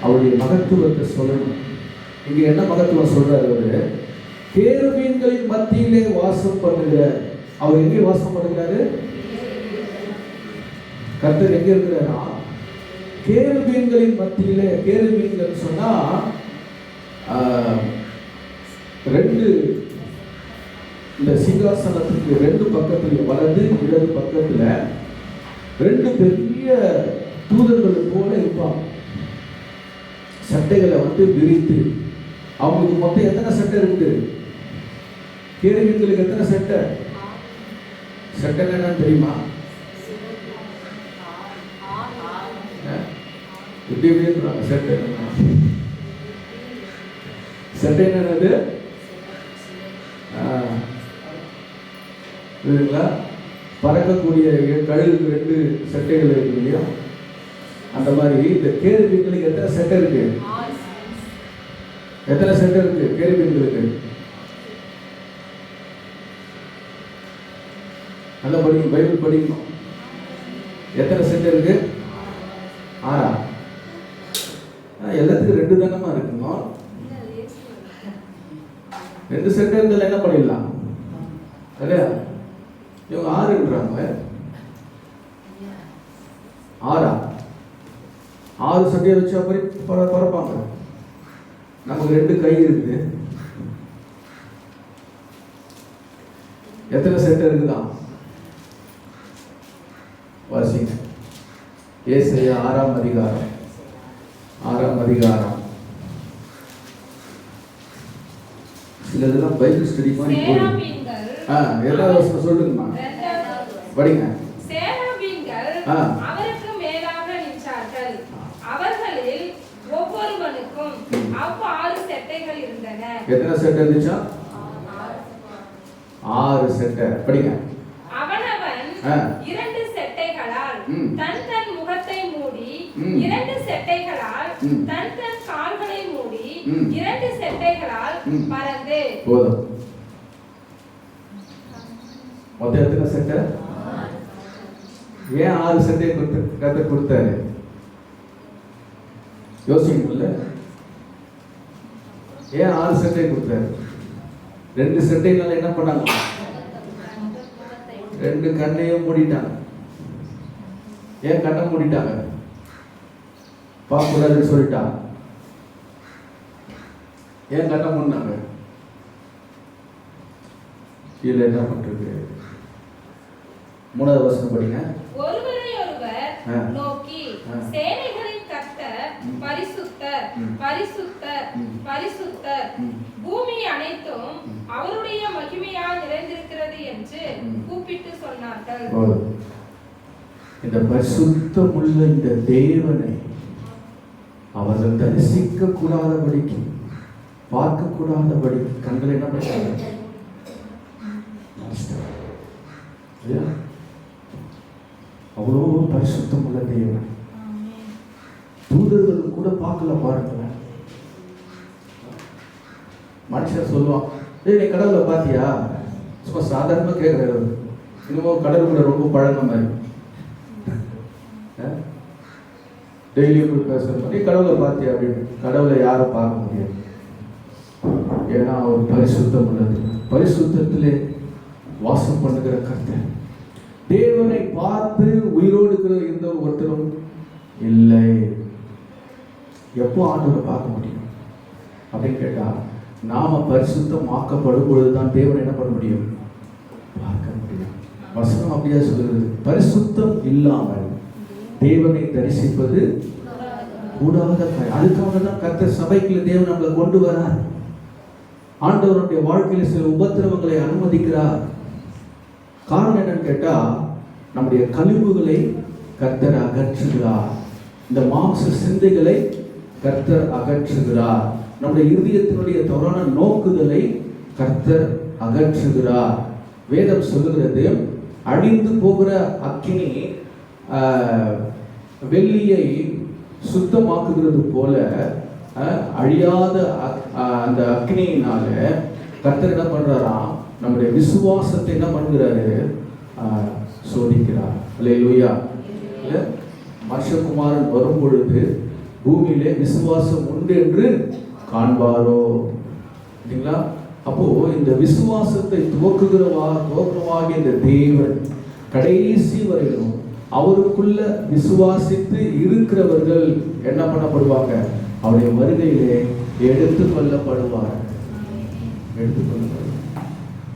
அவருடைய மகத்துவத்தை சொல்லணும். இங்க என்ன மகத்துவம் சொல்றாரு? அவரு கேருபீன்களின் மத்தியிலே வாசம் பண்ணுகிற, அவர் எங்கே வாசம் பண்ணுகிறாரு? கர்த்தர் எங்க இருக்கிறாரா? கேருபீன்களின் மத்தியிலே. கேருபீன்கள் சொன்னா 2 இந்த சிங்காசனத்துக்கு 2 பக்கத்துல, வலது இடது பக்கத்துல 2 பெரிய தூதர்கள் போல இருப்பாங்க. சட்டைகளை விரித்து, அவங்களுக்கு மொத்தம் எத்தனை சட்டை இருக்கு? கேருபீன்களுக்கு எத்தனை சட்டை? சட்டை என்னன்னு தெரியுமா? இப்படி இப்படின்றாங்க. சட்டை சட்டை என்னது? பறக்கக்கூடிய கழுகு 2 சட்டைகள் இருக்கு இல்லையா? அந்த மாதிரி இந்த கேருபீன்களுக்கு எத்தனை சட்டை இருக்கு? எத்தனை சட்டை இருக்கு கேருபீன்களுக்கு? நல்லா படிக்கணும், பைபிள் படிக்கணும். எத்தனை சட்டை இருக்கு? 6. எல்லாத்துக்கும் 2 தானமா இருக்கணும். 2 சட்டை இருந்தால் என்ன பண்ணிடலாம் இல்லையா? இவங்க 6ன்றாங்க. 6 சட்டையை வச்சா பறப்பாங்க. நமக்கு 2 கை இருக்குது. எத்தனை சட்டை இருக்குதான்? வாசிங்க. ஏசாயா 6ஆம் அதிகாரம். சிலதெல்லாம் பைபிள் ஸ்டடி மாதிரி போடுங்க. எல்லா வருஷம் சொல்லுங்கம்மா, படிங்க. சேராபீன்கள் அவருக்கு மேலாக நின்றார்கள். அவர்களில் ஒவ்வொருவனுக்கும் 6 சட்டைகள் இருந்தன. எத்தனை சட்டை இருந்துச்சா? 6 சட்டை. படிங்க. அவனவன் 2 சட்டைகளால் தன் தன் முகத்தை மூடி, 2 சட்டைகளால் தன் தன் கால்களை மூடி, 2 சட்டைகளால் பறந்து. போதும். மொத்தம் எத்தனை சட்டை? ஏன் 6 சட்டையை கர்த்தர் கொடுத்தாரு? யோசிக்கல. ஏன் 6 சட்டையை கொடுத்தாரு? 2 சட்டைனால என்ன பண்ணாங்க? 2 கண்ணையும் மூடிட்டாங்க. ஏன் கண்ணை மூடிட்டாங்க? பார்க்கக்கூடாதுன்னு சொல்லிட்டாங்க. ஏன் கண்ணை மூடினாங்க? இதுல என்ன பண்றது? 3வது வசனம் படிங்க. ஒருவரை ஒருவர் நோக்கி, சேனைகளின் கர்த்தர் பரிசுத்தர், பரிசுத்தர், பரிசுத்தர், பூமி அனைத்தும் அவருடைய மகிமையால் நிறைந்திருக்கிறது என்று கூப்பிட்டு சொன்னார்கள். இந்த பரிசுத்தமுள்ள இந்த தேவனை அவர்கள் தரிசிக்க கூடாதபடிக்கு, பார்க்க கூடாதபடி கண்களை என்ன பண்ணாங்க? அவ்வளோ பரிசுத்தம் உள்ள தேவன். தூதர்கள் கூட பார்க்கல பாருங்க. மனுஷன் சொல்லுவான், நீ கடவுளை பார்த்தியா? சும்மா சாதாரணமா கேட்கிறாரு. இன்னமும் கடவுளோட ரொம்ப பழக்கம் மாதிரி டெய்லியும் போய் பேசுற நீ கடவுளை பார்த்தியா அப்படின்னு. கடவுளை யாரும் பார்க்க முடியாது. ஏன்னா அவர் பரிசுத்தம் உள்ளது. பரிசுத்தத்திலே வாசம் பண்ணுகிற கர்த்தர். தேவனை பார்த்து உயிரோடு இருந்த ஒருத்தரும் இல்லை. எப்போ ஆண்டவரை பார்க்க முடியும் அப்படின்னு கேட்டா, நாம பரிசுத்தம் ஆக்கப்படும் பொழுதுதான் தேவனை என்ன பண்ண முடியும், பார்க்க முடியும். வசனம் அப்படியே சொல்லுகிறது, பரிசுத்தம் இல்லாமல் தேவனை தரிசிப்பது கூடாத. அதுக்காக தான் கர்த்தர் சபைக்குள்ள தேவன் நம்மளை கொண்டு வரார். ஆண்டவருடைய வாழ்க்கையில் சில உபத்திரவங்களை அனுமதிக்கிறார். காரணம் என்னன்னு கேட்டா, நம்முடைய கழிவுகளை கர்த்தர் அகற்றுகிறார். இந்த மாம்ச சிந்தைகளை கர்த்தர் அகற்றுகிறார். நம்முடைய இருதயத்தினுடைய தவறான நோக்குதலை கர்த்தர் அகற்றுகிறார். வேதம் சொல்லுகிறது, அழிந்து போகிற அக்கினி வெள்ளியை சுத்தமாக்குகிறது போல அழியாத அந்த அக்னியினால கர்த்தர் என்ன பண்றாராம், நம்முடைய விசுவாசத்தை என்ன பண்ணுகிறாரு, சோதிக்கிறார். அல்லேலூயா. மனுஷகுமாரன் வரும் பொழுது பூமியிலே விசுவாசம் உண்டு என்று காண்பாரோ. இல்லைங்களா? அப்போ இந்த விசுவாசத்தை துவக்குகிறவாகிய இந்த தேவன் கடைசி வரையிலும் அவருக்குள்ள விசுவாசித்து இருக்கிறவர்கள் என்ன பண்ணப்படுவாங்க, அவருடைய வருகையிலே எடுத்துக் கொள்ளப்படுவார்.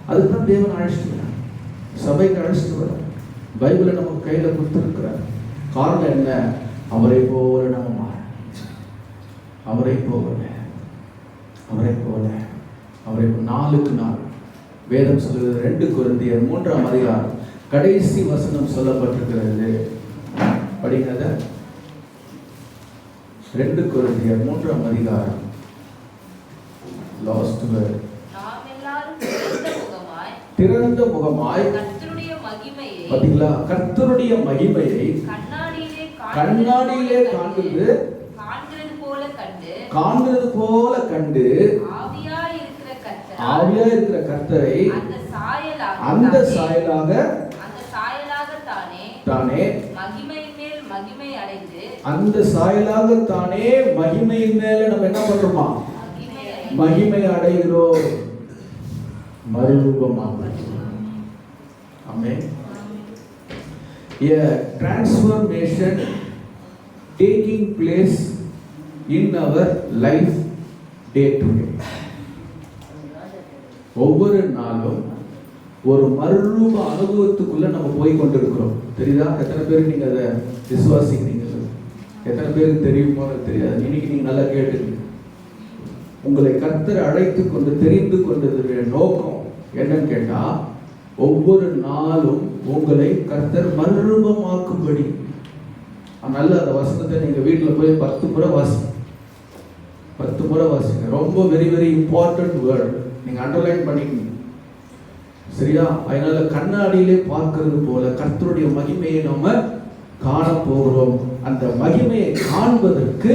அதுதான் தேவன் அழைச்சிட்டு வர, சபைக்கு அழைச்சிட்டு வர, பைபிளை நமக்கு கையில கொடுத்திருக்கிறார். காரணம் என்ன, அவரை போல நம்ம மாற, அவரை போல நாளுக்கு நாள். வேதம் சொல்லுகிறது 2 கொரிந்தியர் 3ஆம் அதிகாரம் கடைசி வசனம் சொல்லப்பட்டிருக்கிறது. படிக்கிறத 2 கொரிந்தியர் 3ஆம் அதிகாரம் லாஸ்ட் வேர்ட். நாம் எல்லாரும் திறந்த முகமாய் கர்த்தருடைய மகிமையை, பாத்தீங்களா, கர்த்தருடைய மகிமையை கண்ணாடியிலே காண்கிறது போல கண்டு ஆவியாய் இருக்கிற கர்த்தரை அந்த சாயலாக தானே அந்த சாயலாக தானே மகிமையின் மேல நம்ம என்ன பண்றோமா, மகிமை அடைகிறோம், மறுரூபமாக. ஆமென். A transformation taking place in our life day to day. ஒவ்வொரு நாளும் ஒரு மறுரூப அனுபவத்துக்குள்ள நம்ம போய் கொண்டிருக்கிறோம். தெரியுதா? எத்தனை பேர் நீங்க அதை விசுவாசிக்கிறீங்க? எத்தனை பேருக்கு தெரியுமோ தெரியாது. இன்னைக்கு நீங்க நல்லா கேட்டுங்க. உங்களை கர்த்தர் அழைத்து கொண்டு தெரிந்து கொண்டதுடைய நோக்கம் என்னன்னு கேட்டா, ஒவ்வொரு நாளும் உங்களை கர்த்தர் மறுரூபமாக்கும்படி. நல்ல அந்த வசனத்தை நீங்க வீட்டில் போய் 10 முறை வாசிங்க. 10 முறை வாசிங்க. ரொம்ப வெரி வெரி இம்பார்ட்டன்ட் வேர்ட். நீங்க அண்டர்லைன் பண்ணிக்கணும். சரியா? அதனால கண்ணாடியிலே பார்க்கிறது போல கர்த்தருடைய மகிமையை நம்ம காண போகிறோம். அந்த மகிமையை காண்பதற்கு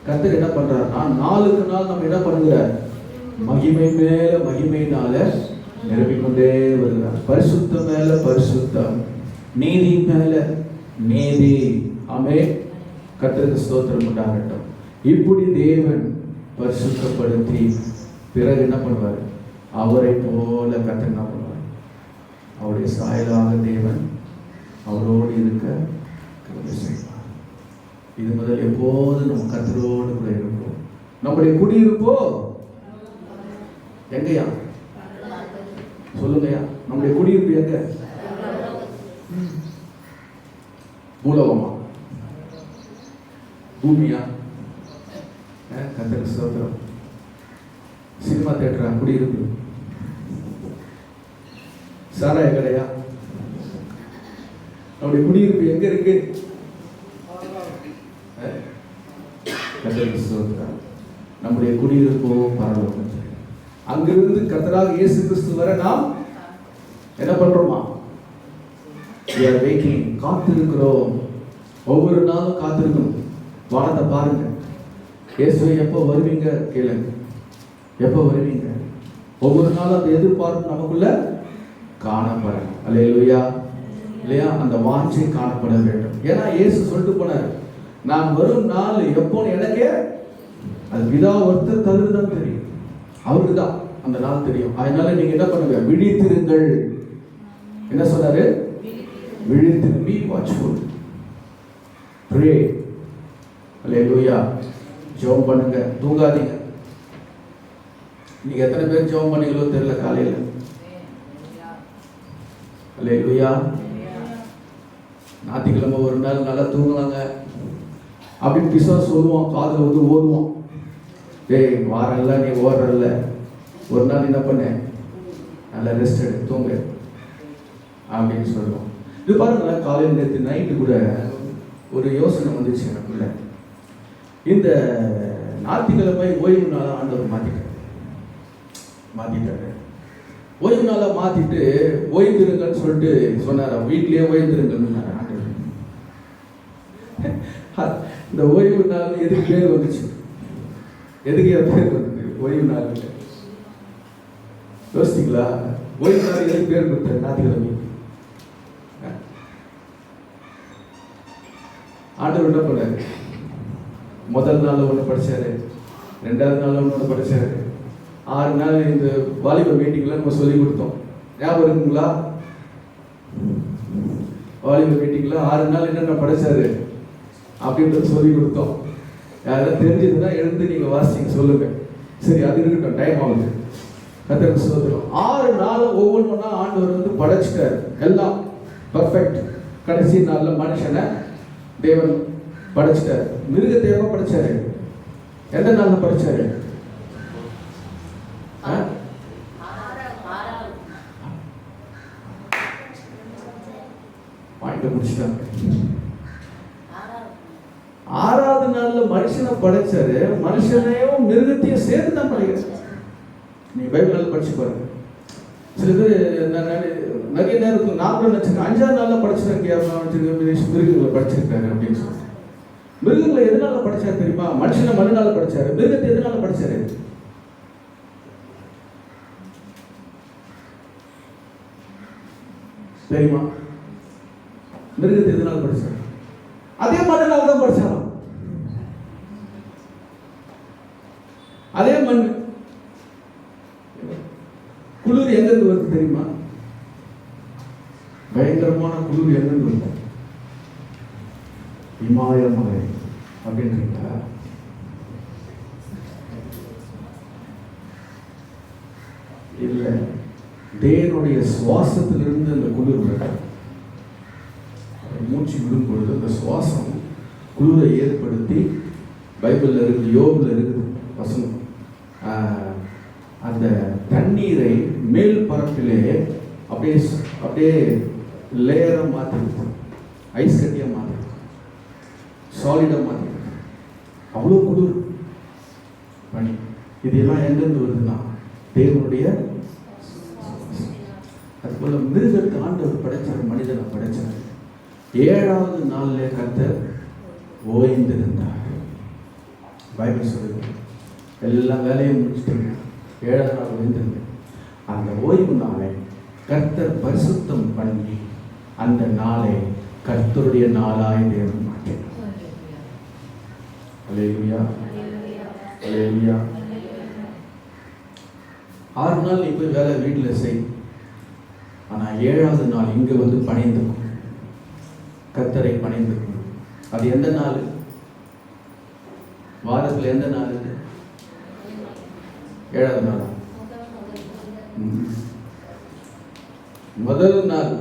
கர்த்தர் என்ன பண்றாருன்னா, நாளுக்கு நாள் நம்ம என்ன பண்ணுகிறார், மகிமை மேல மகிமையினால நிரப்பிக்கொண்டே வருகிறார். பரிசுத்தம் மேல பரிசுத்தம், நீதி மேல நீதி. ஆமென். கர்த்தருக்கு ஸ்தோத்திரம் உண்டாகட்டும். இப்படி தேவன் பரிசுத்தப்படுத்தி பிறகு என்ன பண்ணுவார், அவரை போல கர்த்தர் என்ன பண்ணுவார், அவருடைய சாயலாக தேவன் அவரோடு இருக்க கிருபை செய்வார். இது முதல் எப்போது நம்ம கர்த்தரோடு கூட இருப்போம். நம்முடைய குடியிருப்போ எங்கயா சொல்லுங்கயா? நம்முடைய குடியிருப்பு எங்க? பூலோகமா, பூமியா? கர்த்தருக்கு ஸ்தோத்திரம். சினிமா தியேட்டரா குடியிருப்பு? சாராய கடையா? நம்முடைய குடியிருப்பு எங்க இருக்கு? கர்த்தருக்கு ஸ்தோத்திரம். நம்முடைய குடியிருப்போ பரலோகம். அங்கிருந்து கர்த்தராக இயேசு கிறிஸ்து வர நாம் என்ன பண்றோமா, காத்திருக்கிறோம். ஒவ்வொரு நாளும் காத்திருக்கணும். வானத்தை பாருங்க. இயேசுவை எப்போ வருவீங்க கேளுங்க. எப்போ வருவீங்க? ஒவ்வொரு நாளும் அந்த எதிர்பார்ப்பு நமக்குள்ள காணப்பட. அல்லேலூயா. இல்லையா? அந்த வாஞ்சை காணப்பட வேண்டும். ஏன்னா இயேசு சொல்லிட்டு போனார், நான் வரும் நாள் எப்போன்னு எனக்கே அது பிதா ஒருத்தர் தகுதி தான் தெரியும், அவருக்கு தான் அந்த நாள் தெரியும். அதனால நீங்க என்ன பண்ணுங்க, விழித்திருங்கள். என்ன சொன்னாரு? விழித்திரு. Be watchful, pray. அல்லேலூயா. ஜெபம் பண்ணுங்க, தூங்காதீங்க. நீங்க எத்தனை பேர் ஜெபம் பண்ணீங்களோ தெரியல காலையில. அல்லேலூயா. ஞாயிற்றுக்கிழமை ஒரு நாள் நல்லா தூங்கலாங்க அப்படின்னு பிசாசு சொல்லுவான், காதுல வந்து ஓதுவான். டேய் வாரல்ல, நீ ஓடுறல்ல, ஒரு நாள் என்ன பண்ண, நல்லா ரெஸ்ட் எடு, தூங்க அப்படின்னு சொல்லுவோம். இது பாருங்களேன், காலையில் நேற்று நைட்டு கூட ஒரு யோசனை வந்துச்சு எனக்குள்ள. இந்த ஞாயிற்றுக்கிழமை ஓய்வு நாளை ஆண்டவர் மாற்றிட்டாரு. ஓய்வு நாளை மாற்றிட்டு ஓய்ந்திருங்கன்னு சொல்லிட்டு சொன்னார். வீட்லேயே ஓய்ந்திருங்கன்னு ஆண்டவர். இந்த ஓய்வு நாள் எதுக்கு பேர் வந்துச்சு? எதுக்கு பேர் வந்தது ஓய்வு நாள்? யோசிச்சிங்களா? ஓய்வு நாள் எதுக்கு பேர் கொடுத்தாரு? ஞாயிற்றுக்கிழமை ஆண்டவர் என்ன பண்ணாரு? முதல் நாள் ஒன்று படிச்சாரு, ரெண்டாவது நாள் ஒன்று படிச்சாரு, 6 நாள் இந்த வாலிப மீட்டிங்ல நம்ம சொல்லி கொடுத்தோம். ஞாபகம் இருக்குங்களா? வாலிப மீட்டிங்ல 6 நாள் என்னென்ன படிச்சாரு அப்படின்றது சொல்லி கொடுத்தோம். யாராவது தெரிஞ்சதுன்னா எழுந்து நீங்க வாசிங்க, சொல்லுங்க. சரி, அது இருக்கட்டும், டைம் ஆகுது. கர்த்தருக்கு ஸ்தோத்திரம். 6 நாள் ஒவ்வொன்றா ஆண்டவர் வந்து படைச்சிட்டாரு, எல்லாம் பர்ஃபெக்ட். கடைசி நாள்ல மனுஷனை தேவன் படைச்சிட்டாரு. மிருகத்தை எப்ப படைச்சாரு? எந்த நாள்ல படைச்சாரு? பாயிண்ட முடிச்சிட்டாங்க. 6வது நாள்ல மனுஷனை படைச்சாரு. மனுஷனையும் மிருகத்தையும் சேர்த்து தான் படைக்கிறாரு. நீ பைபிள் படிச்சு பாருங்க. சில பேர் நிறைய நேரத்தில் நான் கூட நினைச்சிருக்கேன், 5ஆவது நாள்ல படைச்சிருக்கேன், மிருகங்களை படைச்சிருக்காரு அப்படின்னு சொல்லி. மிருகங்களை எதனால படைச்சாரு தெரியுமா? மனுஷனை மறுநாள் படைச்சாரு. மிருகத்தை எதனால படைச்சாரு தெரியுமா? மிருகத்தை எதனால படிச்சாரு? அதே மண்ணால் தான் படிச்சாராம். அதே மண். குளிர் எங்கிருந்து வருது தெரியுமா? பயங்கரமான குளிர் எங்கிருந்து வருது? இமாயமலை அப்படின்றீங்களா? இல்ல, தேவனுடைய சுவாசத்திலிருந்து அந்த குளிர் வருது. மூச்சு விடும் பொழுது அந்த சுவாசம் குளிரை ஏற்படுத்தி, பைபிள்ல இருக்கு, யோபுல இருக்குது வசனம், அந்த தண்ணீரை மேல் பரப்பிலே அப்படியே லேயரா மாத்திருக்கு, ஐஸ் கட்டியா மாத்திருக்கு, சாலிடா மாத்திருக்கு. அவ்வளோ குளிர் பனி. இதெல்லாம் எங்கிருந்து வருதுன்னா தேவனுடைய. அதுபோல மிருகத்தை ஆண்டவர் படைச்சார், மனிதனை படைச்சார். 7வது நாள்ல கர்த்தர் ஓய்ந்திருந்தார். பைபிள் சொல்லுது, எல்லா வேலையும் முடிச்சுட்டீங்க, 7வது நாள் ஓய்ந்திருங்க. அந்த ஓய்வு நாளை கர்த்தர் பரிசுத்தம் பண்ணி அந்த நாளை கர்த்தருடைய நாளாய் தேவன் மாற்றினார். அல்லேலூயா, அல்லேலூயா. 6 நாள் நீ போய் வேலை வீட்டில் செய், ஆனா 7வது நாள் இங்க வந்து பணிந்துக்கும், கர்த்தரை பணிந்துக்கும். அது எந்த நாள்? வாரத்தில் எந்த நாள்? 7வது நாள். முதல் நாள்.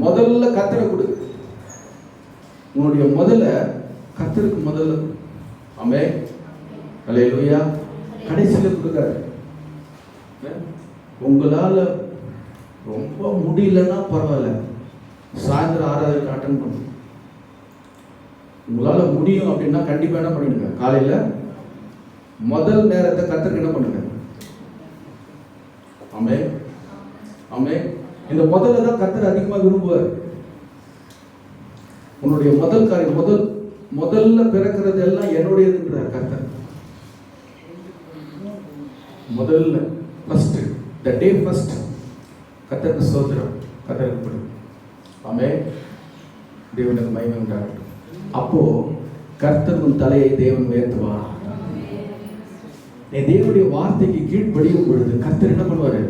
முதல்ல கர்த்தரை கொடு. உன்னுடைய முதல்ல கர்த்தருக்கு முதல்ல. ஆமென், அல்லேலூயா. கடைசியில் கொடுக்காரு. உங்களால ரொம்ப முடியலன்னா பரவாயில்ல, சாயந்தரம் ஆராதனை அட்டன் பண்ணும். உங்களால முடியும் அப்படின்னா கண்டிப்பா என்ன பண்ணிடுங்க, காலையில முதல் நேரத்தை கர்த்தருக்கு என்ன பண்ணுங்க. ஆமென், ஆமென். இந்த முதல்ல தான் கர்த்தர் அதிகமாக விரும்புவார். உன்னுடைய முதல் காரியம், முதல்ல பிறக்கிறது எல்லாம் என்னுடையதுன்றார் கர்த்தர். முதல்ல ஃபர்ஸ்ட், த டே ஃபர்ஸ்ட் கர்த்தருக்கு ஸ்தோத்திரம், கர்த்தருக்கு படும். ஆமென். தேவனுக்கு மகிமை உண்டாகட்டும். அப்போ கர்த்தர் உன் தலையை தேவன் உயர்த்துவார். நீ தேவனுடைய வார்த்தைக்கு கீழ்ப்படியும் பொழுது கர்த்தர் என்ன பண்ணுவாரு?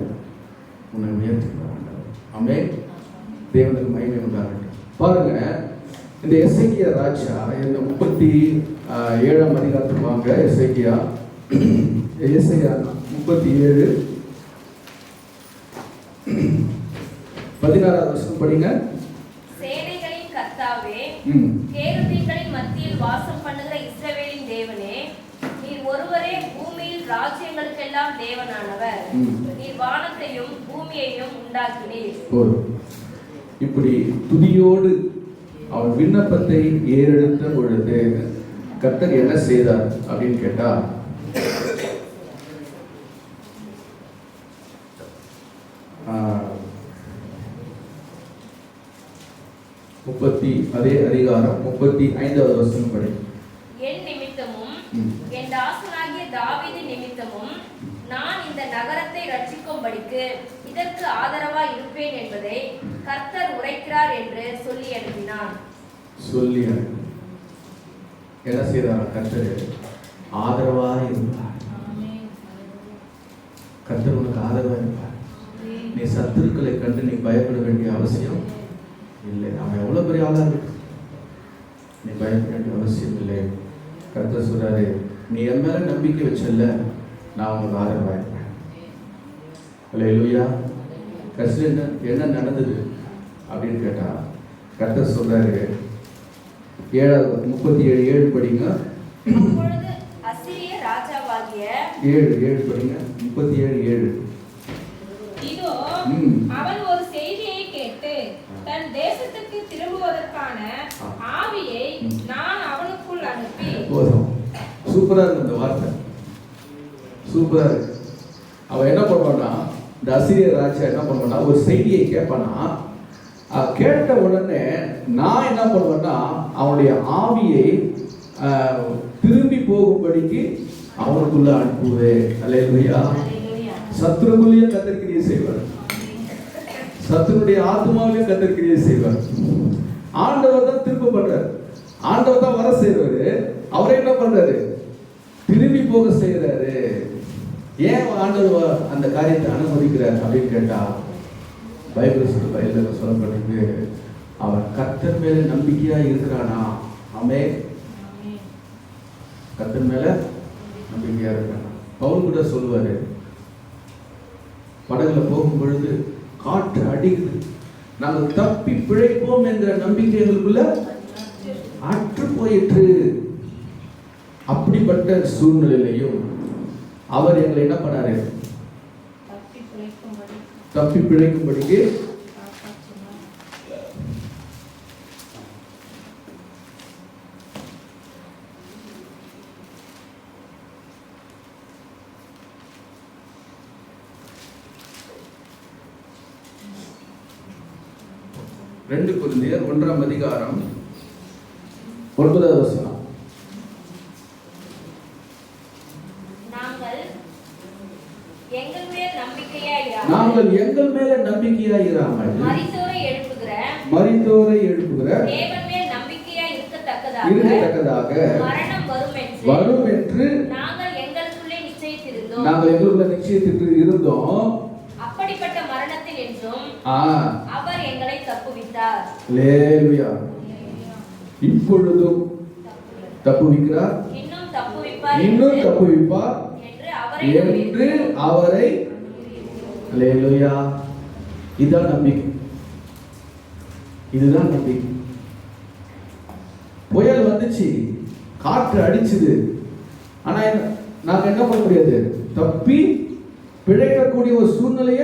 உன்னை உயர்த்துவார். ஆமென். தேவனுக்கு மகிமை உண்டாகட்டும். பாருங்க, இந்த எசேக்கியா ராஜா இந்த 37ஆம் அதிகாரத்துக்கு வாங்க. எசேக்கியா 37 16வது வசனம் படிங்க. சேனைகளின் கர்த்தாவே, கேருபீன்களின் மத்தியில் வாசம் பண்ணுகிற இஸ்ரவேலின் தேவனே, நீர் ஒருவரே பூமியில் ராஜ்யங்களுக்கெல்லாம் தேவனானவர். நீர் வானத்தையும் பூமியையும் உண்டாக்கினீர். இப்படி துதியோடு அவன் விண்ணப்பத்தை ஏறெடுத்த பொழுது கர்த்தர் என்ன செய்தார் அப்படின்னு கேட்டா, அதே அதிகாரம் 35வது வசனம் படி. என் நிமித்தமும் என் தாசனாகிய தாவீதின் நிமித்தமும் நான் இந்த நகரத்தை ரட்சிக்கும்படிக்கு இதற்கு ஆதரவா இருப்பேன் என்பதை கர்த்தர் உரைக்கிறார் என்று சொல்லி அனுப்பினான். என்ன செய்தார்? கர்த்தர் ஆதரவா இருப்பார். கர்த்தர் உனக்கு ஆதரவா இருப்பார். நீ சத்துருக்களை கண்டு நீ பயப்பட வேண்டிய அவசியம் இல்லை. அவன் எவ்வளவு பெரிய ஆளா இருக்கு, நீ பயப்பட வேண்டிய அவசியம் இல்லை. கர்த்தர் சொல்றாரு, நீ என் மேல நம்பிக்கை வச்சல்ல, நான் உனக்கு ஆதரவா இருப்பேன். அல்லேலூயா. கர்த்தர் என்ன நடந்தது அப்படின்னு கேட்டா, கர்த்தர் சொல்றாரு 37 படிங்க. அப்பொழுது அசீரிய ராஜாவாகிய 7 படிங்க. 37 இதோ அவன் ஒரு செய்தியை கேட்டு தன் தேசத்துக்கு திரும்புவதற்கான ஆவியை நான் அவனுக்குள் அனுப்பி. போதும். சூப்பரா இருக்கு இந்த வார்த்தை, சூப்பரா இருக்கு. அவன் என்ன பண்ணுவான்னா, இந்த அசீரிய ராஜா என்ன பண்ணுவான்னா, ஒரு செய்தியை கேட்பானா, கேட்ட உடனே நான் என்ன பண்ணுவேன்னா அவனுடைய ஆவியை திரும்பி போகும்படிக்கு அவனுக்குள்ள அனுப்புவேன். அல்லேலூயா. சத்துருக்குள்ளேயும் கத்தர்கிரியை செய்வார், சத்துருடைய ஆத்மாவிலையும் கத்தர்கிரியை செய்வார். ஆண்டவர் தான் திரும்ப பண்றாரு, ஆண்டவர் தான் வர செய்வாரு. அவரை என்ன பண்றாரு? திரும்பி போக செய்யறாரு. ஏன் ஆண்டவர் அந்த காரியத்தை அனுமதிக்கிறார் அப்படின்னு கேட்டா, பைபிள் சொல்லப்பட்டிருக்கு, அவன் கர்த்தர் மேல நம்பிக்கையா இருக்கிறானா. ஆமென். கர்த்தர் மேல நம்பிக்கையா இருக்கிறானா. பவுல் கூட சொல்லுவாரு, படகுல போகும் பொழுது காற்று அடிக்குது, நாங்கள் தப்பி பிழைப்போம் என்ற நம்பிக்கை எங்களுக்குள்ள அற்று போயிற்று. அப்படிப்பட்ட சூழ்நிலையிலையும் அவர் எங்களை என்ன பண்ணாரு? தப்பி பிழைக்கும்படிக்கு ரெண்டு கொரிந்தியர் 1ஆம் அதிகாரம் 9வது வசனம். நாங்கள் எங்கள் மேல நம்பிக்கையாய் இராமல் மரித்தோரை எழுப்புகிற தேவன் மேல் நம்பிக்கையாய் இருக்கத்தக்கதாக மரணம் வரும் என்று நாங்கள் எங்களுக்குள்ளே நிச்சயித்திருந்தோம். அப்படிப்பட்ட மரணத்தில் என்றும் அவர் எங்களை தப்புவித்தார். அல்லேலூயா. இப்பொழுதும் தப்புவிக்கிறார், இன்னும் தப்புவிப்பார் என்று அவரை. அல்லேலூயா. இதுதான் நம்பிக்கை, இதுதான் நம்பிக்கை. புயல் வந்துச்சு, காற்று அடிச்சுது, ஆனா நாங்க என்ன பண்ண முடியாது? தப்பி பிழைக்கக்கூடிய ஒரு சூழ்நிலைய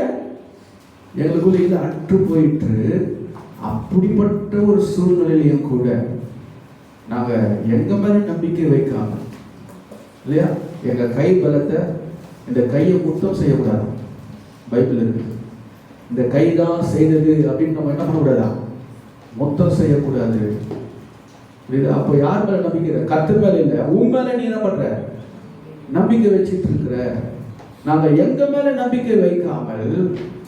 எங்களுக்குள்ள இல்ல, அற்று போயிட்டு. அப்படிப்பட்ட ஒரு சூழ்நிலையிலையும் கூட நாங்க எங்க மேல நம்பிக்கை வைக்காம, இல்லையா, எங்க கை பலத்தை, இந்த கையை குத்தம் செய்யக்கூடாது. பைபிள் இருக்கு, இந்த கை தான் செய்தது அப்படின்னு நம்ம என்ன பண்ணக்கூடாதா? மொத்தம் செய்யக்கூடாது. அப்போ யார் மேல நம்பிக்கை? கர்த்தர் மேல இல்லை, உன் மேல நீ என்ன பண்ற? நம்பிக்கை வச்சுட்டு இருக்கிற. நாங்க எங்க மேல நம்பிக்கை வைக்காமல்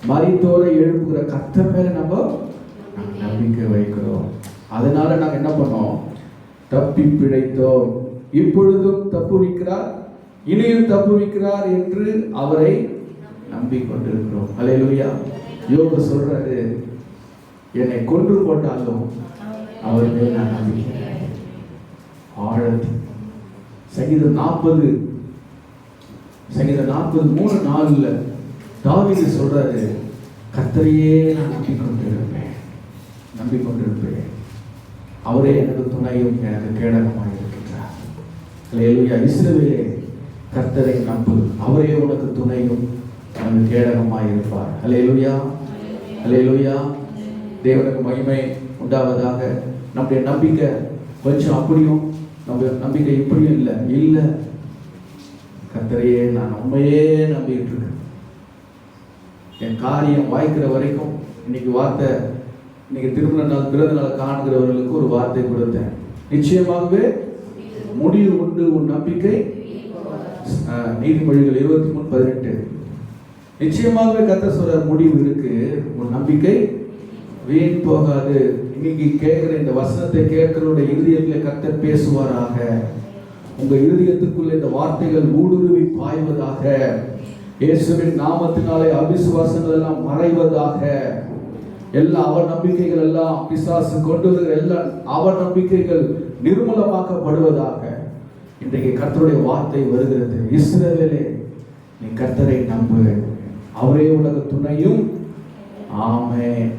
மரித்தோரை எழுப்புகிற கர்த்தர் மேல நம்ம நம்பிக்கை வைக்கிறோம். அதனால நாங்க என்ன பண்ணோம்? தப்பி பிழைத்தோம், இப்பொழுதும் தப்புவிக்கிறார், இனியும் தப்புவிக்கிறார் என்று அவரை நம்பிக்கொண்டிருக்கிறோம். அல்லேலூயா. யோபு சொல்றாரு, என்னை கொன்று போட்டாலும் அவர் மேல் நான் நம்பிக்கிறேன். ஆழத்தில் சங்கீதம் 40:3-4 தாவீது சொல்றாரு, கர்த்தரையே நான் நம்பிக்கொண்டிருப்பேன், அவரே எனக்கு துணையும் எனக்கு கேடகமாக இருக்கின்றார். அல்லேலூயா. இஸ்ரவேலே, கர்த்தரை நம்பு, அவரே உனக்கு துணையும் உனக்கு கேடகமாக இருப்பார். அல்லேலூயா, அல்லேலூயா. தேவனுக்கு மகிமை உண்டாவதாக. நம்முடைய நம்பிக்கை கொஞ்சம் அப்படியும், நம்ம நம்பிக்கை இப்படியும் இல்லை. கர்த்தரையே நான் உண்மையே நம்பிட்டு இருக்கேன். என் காரியம் வாய்க்கிற வரைக்கும். இன்னைக்கு வார்த்தை, இன்னைக்கு திருமண நாள் பிறந்த நாள் காண்கிறவர்களுக்கு ஒரு வார்த்தை கொடுத்தேன். நிச்சயமாகவே முடிவு உண்டு உன் நம்பிக்கை. நீதிமொழிகள் 23:18. நிச்சயமாகவே கர்த்தர் சொல்ற முடிவு இருக்கு, உன் நம்பிக்கை வீண் போகாது. இன்னைக்கு கேட்கிற இந்த வசனத்தை கேட்கிறவருடைய இருதயத்தில் கர்த்தர் பேசுவாராக. உங்க இருதயத்துக்குள்ள இந்த வார்த்தைகள் ஊடுருவி பாய்வதாக. இயேசுவின் நாமத்தினாலே அவிசுவாசங்கள் எல்லாம் மறைவதாக. எல்லா அவநம்பிக்கைகள் எல்லாம், பிசாசு கொண்டு வருகிற எல்லா அவநம்பிக்கைகள் நிர்மூலமாக்கப்படுவதாக. இன்றைக்கு கர்த்தருடைய வார்த்தை வருகிறது. இஸ்ரவேலே, நீ கர்த்தரை நம்பு, அவரே உனக்கு துணையும். ஆமென்.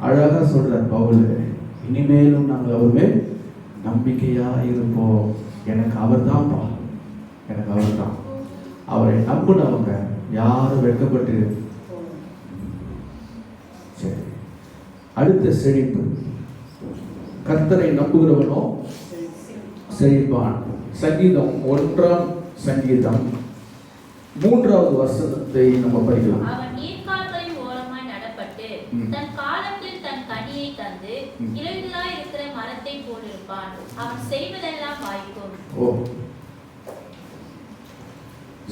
அழகா சொல்றார் பவுல், இனிமேலும் நாங்கள் அவர் மேல் நம்பிக்கையா இருப்போம். எனக்கு அவர் தான்ப்பா, எனக்கு அவர் தான். அவரை நம்பினவங்க யாரும் வெட்கப்பட்டு. சரி, அடுத்த செழிப்பு. கர்த்தரை நம்புகிறவனோ செழிப்பான். சங்கீதம் 1ஆம் சங்கீதம் 3வது வசனத்தை நம்ம படிக்கலாம். அவன் நீர்க்கால்களின் ஓரமாய் நடப்பட்டு தன் காலத்தில் தன் கனியை தந்து இலைகளாய் இருக்கிற மரத்தை போலிருப்பான். அவன் செய்வதெல்லாம் வாய்க்கும். ஓ,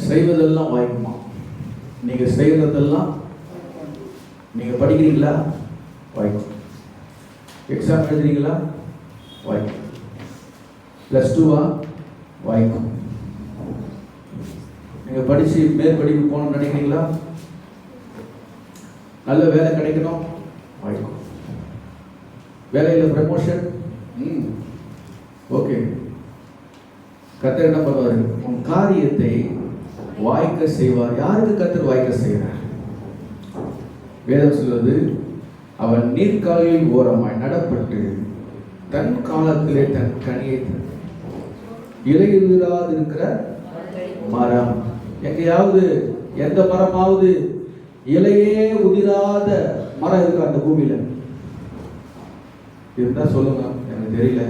செய்வதெல்லாம் வாய்க்குமா? நீங்க செய்யறதெல்லாம், நீங்க படிக்கிறீங்களா? வாய்க்கும். எக்ஸாம் எழுதுறீங்களா? வாய்க்கும். +2வா? வாய்க்கும். நீங்க படிச்சு மேற்படிப்பு போகணும்னு நினைக்கிறீங்களா? நல்ல வேலை கிடைக்கணும்? வாய்க்கும். வேலையில் ப்ரமோஷன்? ஓகே. கர்த்தர் என்ன பண்ணுவாரு? உன் காரியத்தை வாய்க்க செய்வார். யாருக்கு கர்த்தர் வாய்க்க செய்கிறார்? வேதம் சொல்வது, அவன் நீர்க்காலில் ஓரமாய் நடப்பட்டு தன் காலத்திலே தன் கனியை இலையுதிராது இருக்கிற மரம். எங்கேயாவது எந்த மரமாவது இலையே உதிராத மரம் இருக்கா அந்த பூமியில? இருந்தா சொல்லுங்க, எனக்கு தெரியல.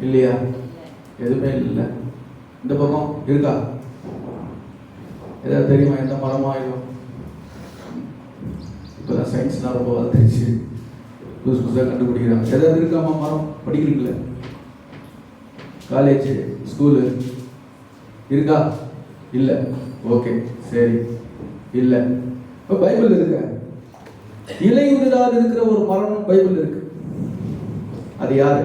இல்லையா? எதுவுமே இல்லை. இந்த பக்கம் இருக்கா? ஏதாவது தெரியுமா எந்த மரமா இருக்கும்? இப்போதான் சயின்ஸ்லாம் ரொம்ப வளர்ந்துருச்சு, புதுசு புதுசாக கண்டுபிடிக்கிறாங்க. ஏதாவது இருக்காமா மரம்? படிக்கிறீங்களா? காலேஜ் ஸ்கூலு இருக்கா? இல்லை. ஓகே, சரி, இல்லை. இப்போ பைபிள் இருக்க இலை உதிராது இருக்கிற ஒரு மரம் பைபிள் இருக்கு. அது யாரு?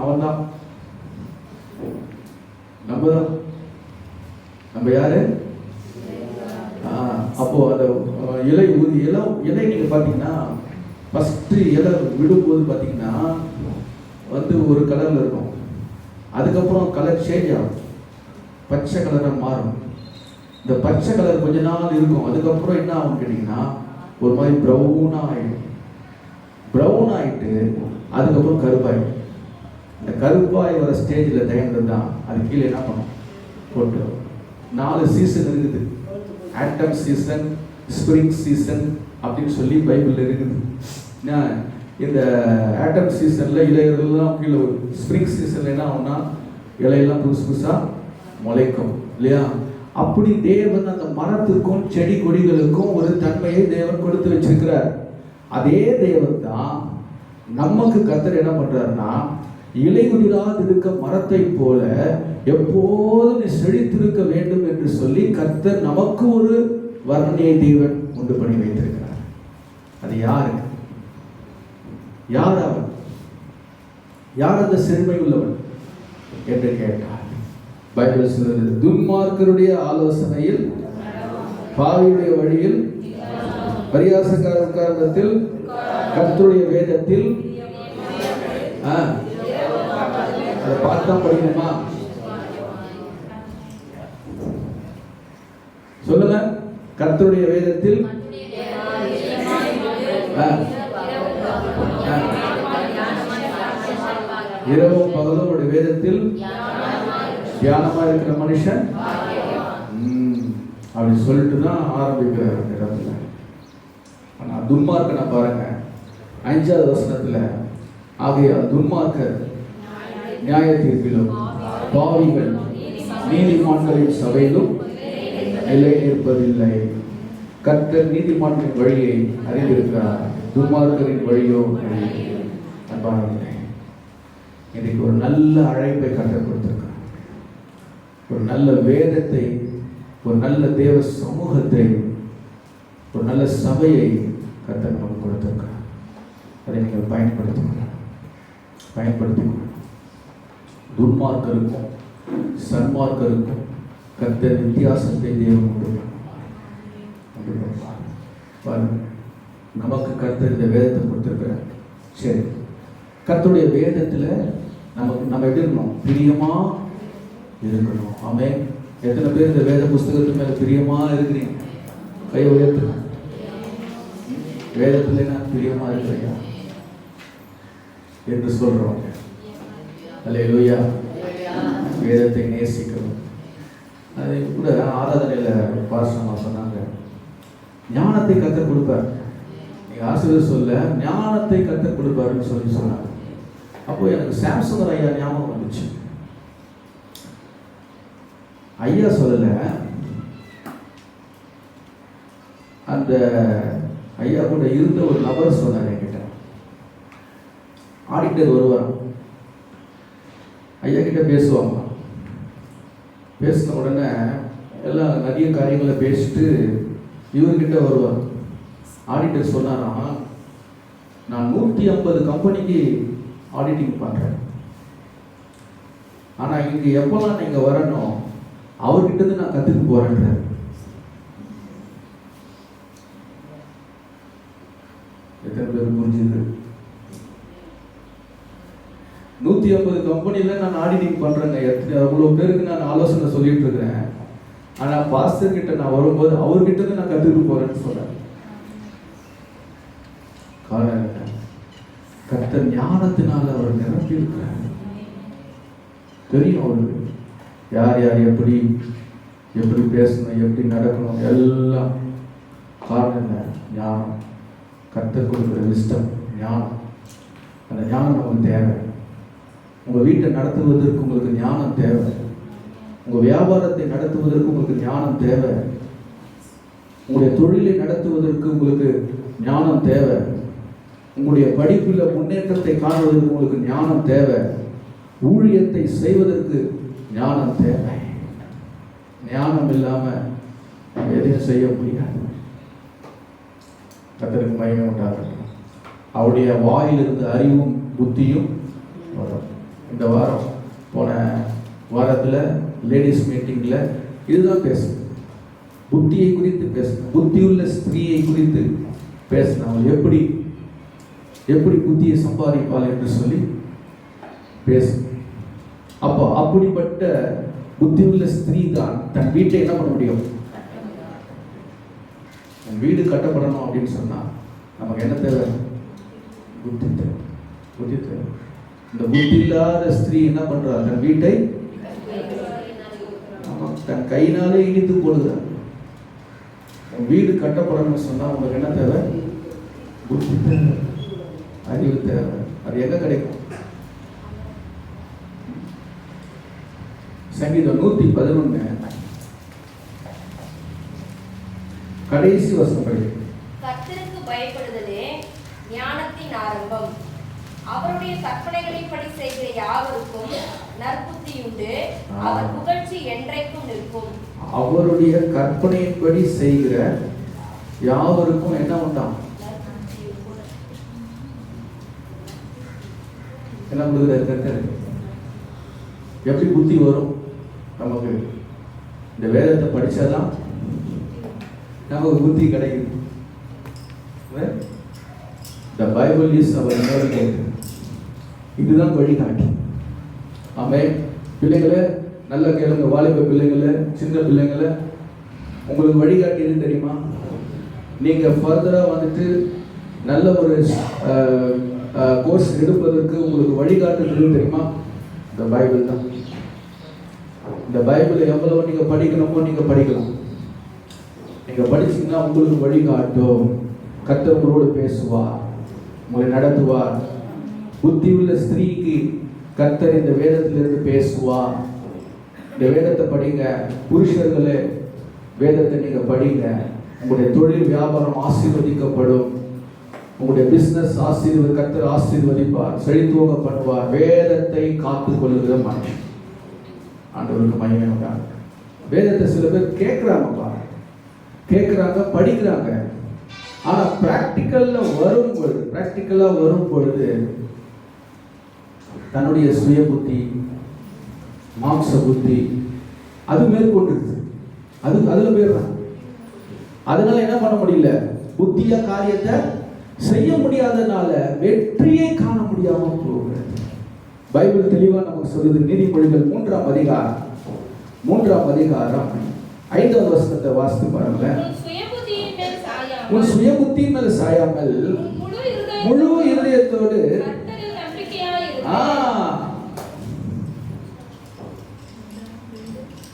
அவன் தான். நம்ம யாரு? அப்போ அந்த இலை இலை நீங்க பாத்தீங்கன்னா ஃபர்ஸ்ட் இலை விடும்போது பாத்தீங்கன்னா ஒரு கலர்ல இருக்கும். அதுக்கப்புறம் கலர் சேஞ்ச் ஆகும், பச்சை கலராக மாறும். இந்த பச்சை கலர் கொஞ்ச நாள் இருக்கும். அதுக்கப்புறம் என்ன ஆகும் கேட்டீங்கன்னா ஒரு மாதிரி ப்ரௌன் ஆயிட்டு அதுக்கப்புறம் கருப்பாயிடும். இந்த கருப்பாய் வர ஸ்டேஜில் தயங்குறது தான் அது கீழே என்ன பண்ணும்? போட்டு 4 சீசன் இருக்குது. ஆட்டம் சீசன், ஸ்ப்ரிங் சீசன் அப்படின்னு சொல்லி பைபிள் இருக்குது. இந்த ஆட்டம் சீசனில் இலையெல்லாம் கீழே வரும். ஸ்ப்ரிங் சீசனில் என்ன ஆகும்னா இலையெல்லாம் புதுசு புதுசாக முளைக்கும் இல்லையா? அப்படி தேவன் அந்த மரத்துக்கும் செடி கொடிகளுக்கும் ஒரு தன்மையை தேவன் கொடுத்து வச்சிருக்கிறார். அதே தேவன் தான் நமக்கு கர்த்தர் என்ன பண்றாருன்னா இலையுதிராது இருக்க மரத்தை போல எப்போதும் நீ செழித்திருக்க வேண்டும் என்று சொல்லி கர்த்தர் நமக்கு ஒரு வர்ணனையை தேவன் உண்டு பண்ணி வைத்திருக்கிறார். அது யாரு? யார் அவன்? யார் அந்த செழுமை உள்ளவன் என்று கேட்டார். பைபிள் சொல்கிறது, துன்மார்க்கருடைய ஆலோசனையில், பாவியுடைய வழியில், பரியாசக்காரத்தில், கர்த்தருடைய வேதத்தில் அதை பார்த்தா படிக்கணுமா? சொல்லுங்க. கர்த்தருடைய வேதத்தில் இரவும் பகலும் ஒரு வேதத்தில் தியானமா இருக்கிற மனுஷன் அப்படி சொல்லிட்டு தான் ஆரம்பிக்கிறார் இந்த இடத்துல. ஆனா துன்மார்க்கனை பாருங்க, 5வது வசனத்துல, ஆகையால் துன்மார்க்கர் நியாய தீர்ப்பிலும் பாவிகள் நீதிமான்களின் சபையிலும் நிலை நிற்பதில்லை. கர்த்தர் நீதிமான்களின் வழியை அறிந்திருக்கிறார், துன்மார்க்கரின் வழியோ அன்பானவர்களே, இன்னைக்கு ஒரு நல்ல அழைப்பை கர்த்தர் கொடுத்திருக்கிறார். ஒரு நல்ல வேதத்தை, ஒரு நல்ல தேவ சமூகத்தை, ஒரு நல்ல சபையை கர்த்தர் நமக்கு கொடுத்திருக்கிறார். அதை நீங்கள் பயன்படுத்திக்கணும். துன்மார்க்கருக்கும் சன்மார்க்கருக்கும் கர்த்தர் வித்தியாசத்தை தேவன் உண்டு பண்ணுவார். நமக்கு கர்த்தர் இந்த வேதத்தை கொடுத்திருக்கிறார். சரி, கர்த்தருடைய வேதத்துல நம்ம எப்படி இருக்கணும்? பிரியமா இருக்கணும். ஆமென். எத்தனை பேர் இந்த வேத புஸ்தகத்து மேல பிரியமா இருக்கிறீங்க? கை உயர்த்துங்க. வேதத்துல நான் பிரியமா இருக்கிறேன் என்று சொல்றோம். அல்லேலூயா. வேதத்தை நேசிக்கணும். அது கூட ஆராதனையில பாஸ்டர்மா சொன்னாங்க, ஞானத்தை கர்த்தர் கொடுப்பார். நீங்க ஆசிரியர் சொல்ல ஞானத்தை கர்த்தர் கொடுப்பாருன்னு சொல்லி சொன்னாங்க. அப்போ எனக்கு சாம்சங் ஐயா ஞாபகம் வந்துச்சு. ஐயா சொல்லல, அந்த ஐயா கூட இருந்த ஒரு நபர் சொன்னார் என்கிட்ட. ஆடிட்டர் வருவார், ஐயா கிட்ட பேசுவாங்க. பேசின உடனே எல்லாம் நிறைய காரியங்களை பேசிட்டு இவர்கிட்ட வருவார். ஆடிட்டர் சொன்னாராம், நான் 150 கம்பெனிக்கு ஆடிட்டிங் பண்றேன். ஆனா இங்க எப்பெல்லாம் நீங்க வரணும், அவர்கிட்ட இருந்து நான் கத்துக்கு போறேன். எத்தனை பேர் புரிஞ்சுது? 150 கம்பெனில நான் ஆடிட்டிங் பண்றேங்க. அவ்வளவு பேருக்கு நான் ஆலோசனை சொல்லிட்டு இருக்கிறேன். ஆனா பாஸ்டர் கிட்ட நான் வரும்போது அவர்கிட்ட இருந்து நான் கத்துக்கு போறேன்னு சொல்றேன். காரணம் கர்த்தர் ஞானத்தினால அவர் நிரப்பி இருக்கிறார். தெரியும் அவருக்கு யார் யார் எப்படி எப்படி பேசணும், எப்படி நடக்கணும், எல்லாம். காரணம் என்ன? ஞானம். கர்த்தர் கொடுக்கிற விஸ்டம், ஞானம். அந்த ஞானம் நமக்கு தேவை. உங்கள் வீட்டை நடத்துவதற்கு உங்களுக்கு ஞானம் தேவை. உங்கள் வியாபாரத்தை நடத்துவதற்கு உங்களுக்கு ஞானம் தேவை. உங்களுடைய தொழிலை நடத்துவதற்கு உங்களுக்கு ஞானம் தேவை. உங்களுடைய படிப்பில் முன்னேற்றத்தை காணுவதற்கு உங்களுக்கு ஞானம் தேவை. ஊழியத்தை செய்வதற்கு ஞானம் தேவை. ஞானம் இல்லாமல் எதையும் செய்ய முடியாது. கர்த்தருக்கு மகிமை உண்டாகட்டும். அவருடைய வாயிலிருந்து அறிவும் புத்தியும் வரும். இந்த வாரம் போன வாரத்தில் லேடிஸ் மீட்டிங்கில் இதுதான் பேசணும். புத்தியை குறித்து பேசணும். புத்தியுள்ள ஸ்திரீயை குறித்து பேசணும். எப்படி எப்படி புத்தியை சம்பாதிப்பாள் என்று சொல்லி பேசணும். அப்போ அப்படிப்பட்ட புத்தியுள்ள ஸ்திரீ தான் தன் வீட்டை என்ன பண்ண முடியும்? தன் வீடு கட்டப்படணும் அப்படின்னு சொன்னா நமக்கு என்ன தேவை? புத்தி தேவை. புத்தி தேவை. இந்த புத்தி இல்லாத ஸ்திரீ என்ன பண்றா? தன் வீட்டை தன் கையினாலே இடித்து போடுகிறார். வீடு கட்டப்படணும்னு சொன்னா உங்களுக்கு என்ன தேவை? புத்தி தேவை, அறிவு தேவை. அது எங்க கிடைக்கும்? சங்கீதம் 111 கடைசி வசனம். கர்த்தருக்கு பயப்படுதலே ஞானத்தின் ஆரம்பம், அவருடைய கற்பனைகளின்படி செய்கிற யாவருக்கும் நற்புத்தியுண்டு, அவர் புகழ்ச்சி என்றைக்கும் நிற்கும். அவருடைய கற்பனையின்படி செய்கிற யாவருக்கும் என்ன உண்டாம்? என்ன கொடுக்குறாரு கர்த்தர்? எப்படி புத்தி வரும் நமக்கு? இந்த வேதத்தை படிச்சாதான் நமக்கு புத்தி கிடைக்குது. The Bible is our navigator. இதுதான் வழிகாட்டி. ஆமென். பிள்ளைகளே நல்லா கேளுங்க, வாலிப பிள்ளைங்களே, சின்ன பிள்ளைங்களே, உங்களுக்கு வழிகாட்டி எது தெரியுமா? நீங்க ஃபர்தரா வந்துட்டு நல்ல ஒரு கோர்ஸ் எடுப்பதற்கு உங்களுக்கு வழிகாட்டுறது தெரியுமா? இந்த பைபிள் தான். இந்த பைபிளை எவ்வளவு நீங்க படிக்கணுமோ நீங்க படிக்கலாம். நீங்க படிச்சீங்கன்னா உங்களுக்கு வழிகாட்டும். கர்த்தர் உங்களோடு பேசுவார், உங்களை நடத்துவார். புத்தி உள்ள ஸ்திரீக்கு கர்த்தர் இந்த வேதத்திலிருந்து பேசுவார். இந்த வேதத்தை படிங்க. புருஷர்களே, வேதத்தை நீங்க படிங்க. உங்களுடைய தொழில் வியாபாரம் ஆசீர்வதிக்கப்படும். உங்களுடைய பிசினஸ் கர்த்தர் ஆசீர்வதிப்பார், செழித்துவங்க பண்ணுவார். வேதத்தை காத்துக் கொள்ளுகிற மனுஷன். ஆண்டவருக்கு மகிமை உண்டாகும். வேதத்தை சில பேர் கேட்கிறாங்கப்பா, கேட்கிறாங்க, படிக்கிறாங்க. ஆனா பிராக்டிக்கலா வரும் பொழுது தன்னுடைய சுய புத்தி, மாம்ச புத்தி அது மேற்கொண்டுருது. அதுல போயிடுறாங்க. அதனால என்ன பண்ண முடியல? புத்தியா காரியத்தை செய்ய முடியாதனால வெற்றியை காண முடியாம போகிறது. பைபிள் தெளிவா நமக்கு சொல்லுது. நீதிமொழிகள் 3ஆம் அதிகாரம் 5வது வசனத்தை வாசித்து பாருங்களேன். உன் சுய புத்தியின் மேல் சாயாமல் முழு இருதயத்தோடு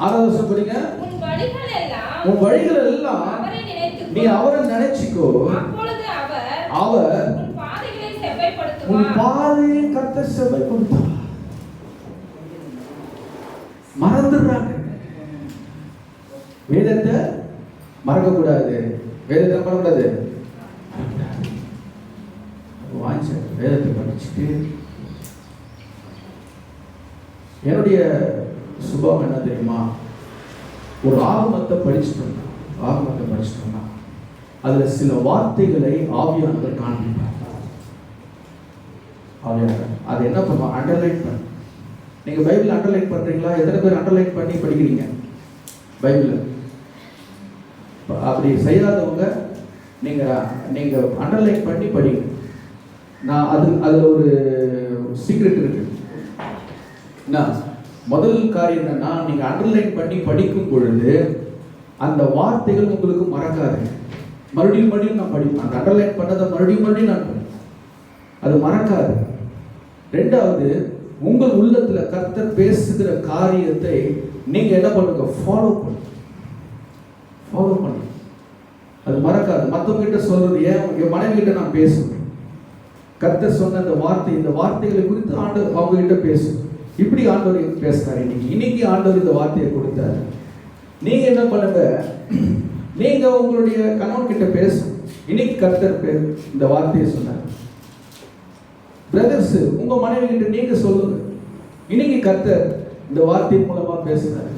ஆராதனை படிங்க. உன் வழிகள் எல்லாம் நீ அவரை நினைச்சுக்கோ, அவர் உன் பாதையை கர்த்தர் செவ்வாய்ப்படுத்துவார். மறந்துடுறாங்க. வேதத்தை மறக்க கூடாது. வேதத்தை பண்ணக்கூடாது. வாங்க, வேதத்தை படிச்சுட்டு என்னுடைய சுபாவம் என்ன தெரியுமா? ஒரு ஆகமத்தை படிச்சுட்டோம்னா அதுல சில வார்த்தைகளை ஆவியானவர் காண்பிப்பார். அது என்ன பண்ணுவோம்? அண்டர்லைன் பண்ண. நீங்க பைபிள் அண்டர்லைன் பண்றீங்களா? எத்தனை பேர் அண்டர்லைன் பண்ணி படிக்கிறீங்க பைபிள்? அப்படி செய்யாதவங்க நீங்க அண்டர்லைன் பண்ணி படிங்க. நான் அதுல ஒரு சீக்ரெட் இருக்கு. முதல் காரியம் என்னன்னா, நீங்க அண்டர்லைன் பண்ணி படிக்கும் பொழுது அந்த வார்த்தைகள் உங்களுக்கு மறக்காது. மறுபடியும் நான் படிப்பேன். அந்த அண்டர்லைன் பண்ணதை மறுபடியும் நான் படிப்பேன். அது மறக்காது. ரெண்டாவது, உங்கள் உள்ளத்துல கர்த்தர் பேசுகிற காரியத்தை நீங்க என்ன பண்ணுங்க? ஃபாலோ பண்ணுங்க. அது மறக்காது. மற்றவங்க கிட்ட சொல்றது, என் மனைவி கிட்ட நான் பேசுவேன். கர்த்தர் சொன்ன இந்த வார்த்தைகளை குறித்து ஆண்டவர் அவங்க கிட்ட பேசுவேன். இப்படி ஆண்டவர் பேசுறாரு. இன்னைக்கு ஆண்டவர் இந்த வார்த்தையை கொடுத்தாரு. நீங்க என்ன பண்ணுங்க? நீங்க உங்களுடைய கணவன் கிட்ட பேசும். இன்னைக்கு கர்த்தர் இந்த வார்த்தையை சொன்னார். பிரதர்ஸ், உங்க மனைவி கிட்ட நீங்க சொல்லுங்க. இன்னைக்கு கர்த்தர் இந்த வார்த்தையின் மூலமா பேசுறாரு.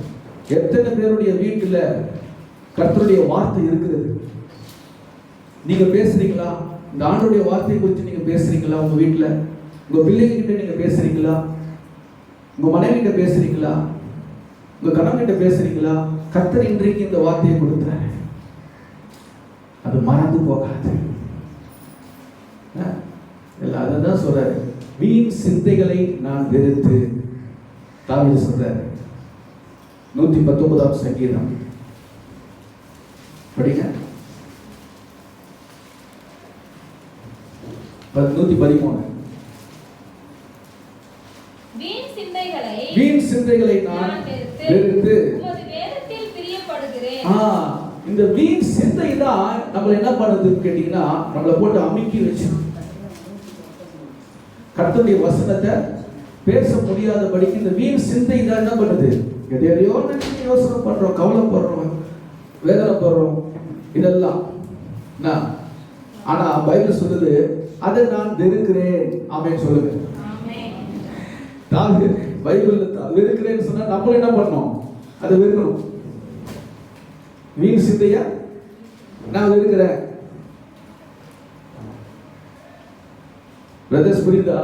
எத்தனை பேருடைய வீட்டுல கர்த்தருடைய வார்த்தை இருக்கிறது? நீங்க பேசுறீங்களா? இந்த ஆண்டவருடைய வார்த்தையை குறித்து நீங்க பேசுறீங்களா? உங்க வீட்டுல உங்க பிள்ளைங்க கிட்ட நீங்க பேசுறீங்களா? உங்க மனைவி கிட்ட பேசுறீங்களா? உங்க கணவன் கிட்ட பேசுறீங்களா? கர்த்தர் இன்றைக்கு இந்த வார்த்தையை கொடுத்தாரு. அது மறந்து போகாது. அதான் சொல்றாரு, வீண் சிந்தைகளை நான் வெறுத்து. தாவீது சொல்றாரு 119ஆம் சங்கீதம் படிங்க. 113. வீண் சிந்தைகளை நான் வெறுத்து இந்த வீண் சிந்தை தான் நம்மள என்ன பண்ணுதுன்னு கேட்டீங்கன்னா, நம்மளை போட்டு அமுக்கி வச்சு கர்த்தருடைய வசனத்தை பேச முடியாதபடிக்கு இந்த வீண் சிந்தை தான் என்ன பண்ணுது? எதையோ நினைச்சு யோசனை பண்றோம், கவலைப்படுறோம், வேதனைப்படுறோம், இதெல்லாம். ஆனா பைபிள் சொல்லுது, அதை நான் வெறுக்கிறேன். ஆமென் சொல்லுங்க. தாவீது பைபிள்ல வெறுக்கிறேன்னு சொன்னா நம்ம என்ன பண்ணோம்? அதை வெறுக்கணும். வீண் சிந்தையா நான் வெறுக்கிறேன். பிரதர்ஸ் புரியுதா?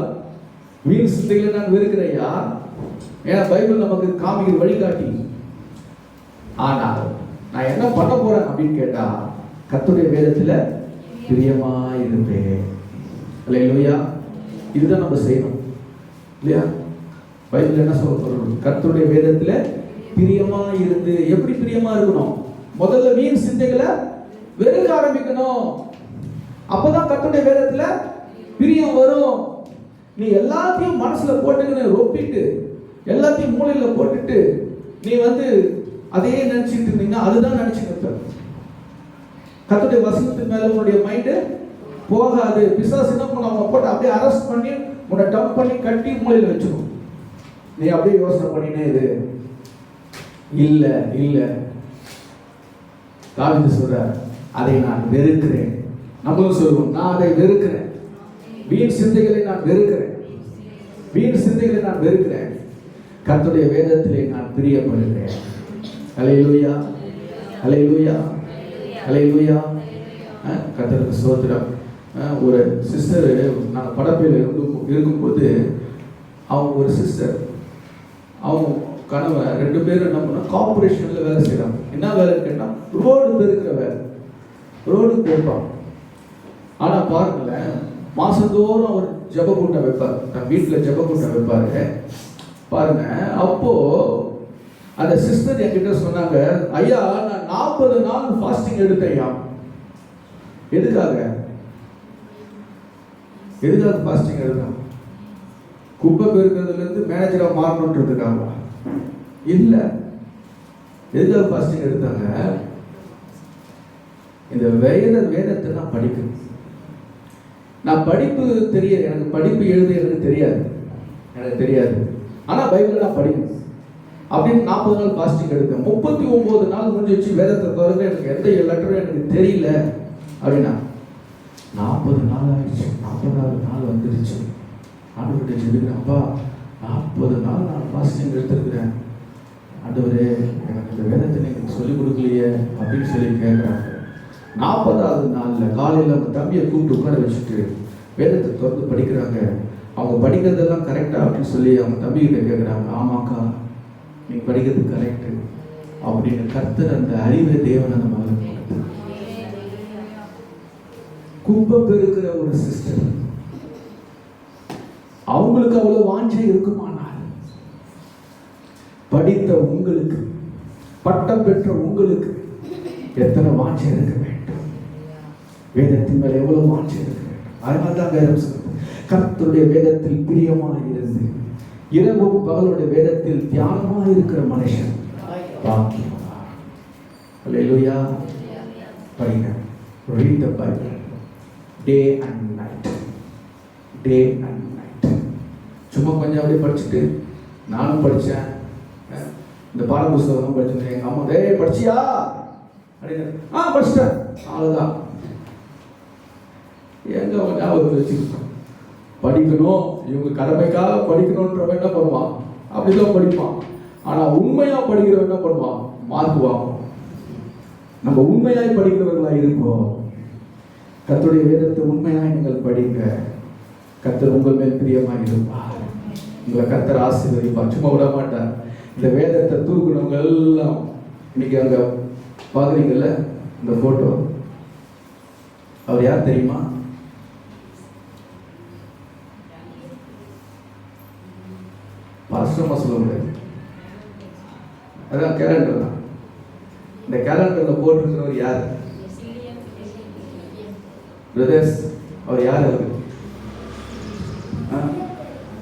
வீண் சிந்தைகளை நான் வெறுக்கிறையா? ஏன்னா பைபிள் நமக்கு காமிக்கிற வழிகாட்டி. ஆனால் நான் என்ன பண்ண போறேன் அப்படின்னு கேட்டா, கர்த்தருடைய வேதத்துல பிரியமாயிருப்பேன். அல்லேலூயா. இதுதான் நம்ம செய்யணும் இல்லையா? பைபிள் என்ன சொல்ல போறோம்? கர்த்தருடைய வேதத்துல பிரியமாயிருந்து. எப்படி பிரியமா இருக்கணும்? முதல்ல வீண் சிந்தைகளை வெறுக்க ஆரம்பிக்கணும். அப்பதான் கர்த்தருடைய வேதத்துல பிரியம் வரும். நீ எல்லாத்தையும் மனசுல போட்டுக்கின்னு ரொப்பிட்டு, எல்லாத்தையும் மூளையில போட்டுட்டு நீ அதையே நினைச்சிட்டு இருந்தீங்கன்னா அதுதான் நினைச்சுட்டு இருப்ப. கர்த்தருடைய வசனத்தின் மேல உன்னுடைய மைண்டு போகாது. பிசாசு என்ன பண்ண அவனை போட்டு அப்படியே அரெஸ்ட் பண்ணி உன்னை டம்ப் பண்ணி கட்டி மூளையில வச்சிடும். நீ அப்படியே யோசனை பண்ணினே இரு. இல்ல இல்ல, தாவீது சொல்றார், அதை நான் வெறுக்கிறேன். நம்மளும் சொல்லுவோம், நான் அதை வெறுக்கிறேன். வீண் சிந்தைகளை நான் வெறுக்கிறேன். வீண் சிந்தைகளை நான் வெறுக்கிறேன். கர்த்தருடைய வேதத்திலே நான் பிரியப்படுகிறேன். அல்லேலூயா, அல்லேலூயா, அல்லேலூயா. கர்த்தருக்கு ஸ்தோத்திரம். ஒரு சிஸ்டர், நாங்கள் படப்பையில் இருக்கும்போது அவங்க ஒரு சிஸ்டர், அவங்க கணவன் 2 பேரும் என்ன பண்ணா கார்பரேஷன்ல வேலை செய்யறாங்க. என்ன வேலை கேட்டா ரோடு பெருக்கிற வேலை. ரோடு பெருப்பாங்க. ஆனா பாருங்களேன், மாசந்தோறும் அவர் ஜெப கூட்டம் வைப்பார். தன் வீட்டில் ஜெப கூட்டம் வைப்பாரு பாருங்க. அப்போ அந்த சிஸ்டர் என்கிட்ட சொன்னாங்க, ஐயா நான் 40 நாள் ஃபாஸ்டிங் எடுத்தேன். எதுக்காக ஃபாஸ்டிங் எடுத்தோம்? குப்பை பெருக்கிறதுல இருந்து மேனேஜரா மாறணுன்றதுக்காக இல்ல. எதுக்காக ஃபாஸ்டிங் எடுத்தாங்க? இந்த வேதத்தை நான் படிக்கணும். நான் படிப்பு தெரியாது, எனக்கு படிப்பு எழுத எனக்கு தெரியாது. ஆனா பைபிள் நான் படிக்கணும் அப்படின்னு 40 நாள் ஃபாஸ்டிங் எடுத்தேன். 39 நாள் முடிஞ்சிச்சு, வேதத்தை திறந்து எனக்கு எந்த லெட்டரும் எனக்கு தெரியல அப்படின்னா 40 நாள் ஆயிடுச்சு. 40வது நாள் வந்துடுச்சு. ஆண்டவர்கிட்ட சொல்லிக்கிறேன், அப்பா 40 நாள் நான் ஃபாஸ்டிங் எடுத்துருக்கிறேன், ஆண்டவரே எனக்கு இந்த வேதத்தை நீங்கள் சொல்லிக் கொடுக்கலையே அப்படின்னு சொல்லி கேட்குறாங்க. 40வது நாளில் காலையில் அவங்க தம்பியை கூப்பிட்டு உட்கார வச்சுட்டு வேதத்தை திறந்து படிக்கிறாங்க. அவங்க படிக்கிறதெல்லாம் கரெக்டா அப்படின்னு சொல்லி அவங்க தம்பிகிட்ட கேட்குறாங்க. ஆமாக்கா நீங்கள் படிக்கிறது கரெக்டு அப்படின்னு கர்த்தர் அந்த அறிவை தேவன் அந்த மகன் குப்பை பெருக்கிற ஒரு சிஸ்டர், அவங்களுக்கு அவ்வளவு வாஞ்சை இருக்குமானால் படித்த உங்களுக்கு, பட்டம் பெற்ற உங்களுக்கு எத்தனை வாஞ்சை இருக்க வேண்டும்? வேதத்தின் மேல எவ்வளவு வாஞ்சை இருக்க வேண்டும்? அதனால்தான் வேதம் சொல்லுது, கர்த்தருடைய வேதத்தில் பிரியமாக இருந்து இரவும் பகலுடைய வேதத்தில் தியானமாக இருக்கிற மனுஷன் பாக்கியவான். அல்லேலூயா. படிங்க. Read the Bible day and night. சும்மா கொஞ்சம் அப்படியே படிச்சுட்டு, நானும் படித்தேன், இந்த பாட புஸ்தகம் படிச்சுட்டேன். எங்கள் அம்மா டேய் படிச்சியா அப்படின்னு, படிச்சிட்டேன், அவ்வளோதான். எங்க அவன் ஞாபகத்தில் வச்சுக்கிட்டோம். படிக்கணும், இவங்க கடமைக்காக படிக்கணுன்றவன் என்ன பண்ணுவான்? அப்படிதான் படிப்பான். ஆனால் உண்மையாக படிக்கிறவன் என்ன பண்ணுவான்? மார்க் வாங்குவான். நம்ம உண்மையாய் படிக்கிறவர்களாக இருப்போம். கர்த்தருடைய வேதத்தை உண்மையாய் நீங்கள் படிங்க. கர்த்தர் உங்கள் மேல் பிரியமாக இருப்பார். உங்களை கர்த்தர் ஆசீர்வதிப்பார். சும்மா விட மாட்டார். இந்த வேதத்தை தூக்குனவங்க எல்லாம் இன்னைக்கு அங்க பாக்குறீங்கல்ல, இந்த போட்டோ, அவர் யார் தெரியுமா? பாஸ்டர்மா சொல்ல முடியாது, அதான் கேலண்டர் தான். இந்த கேலண்டர்ல போட்டிருக்கிறவர் யார்? பிரதர்ஸ், அவர் யார்? அவரு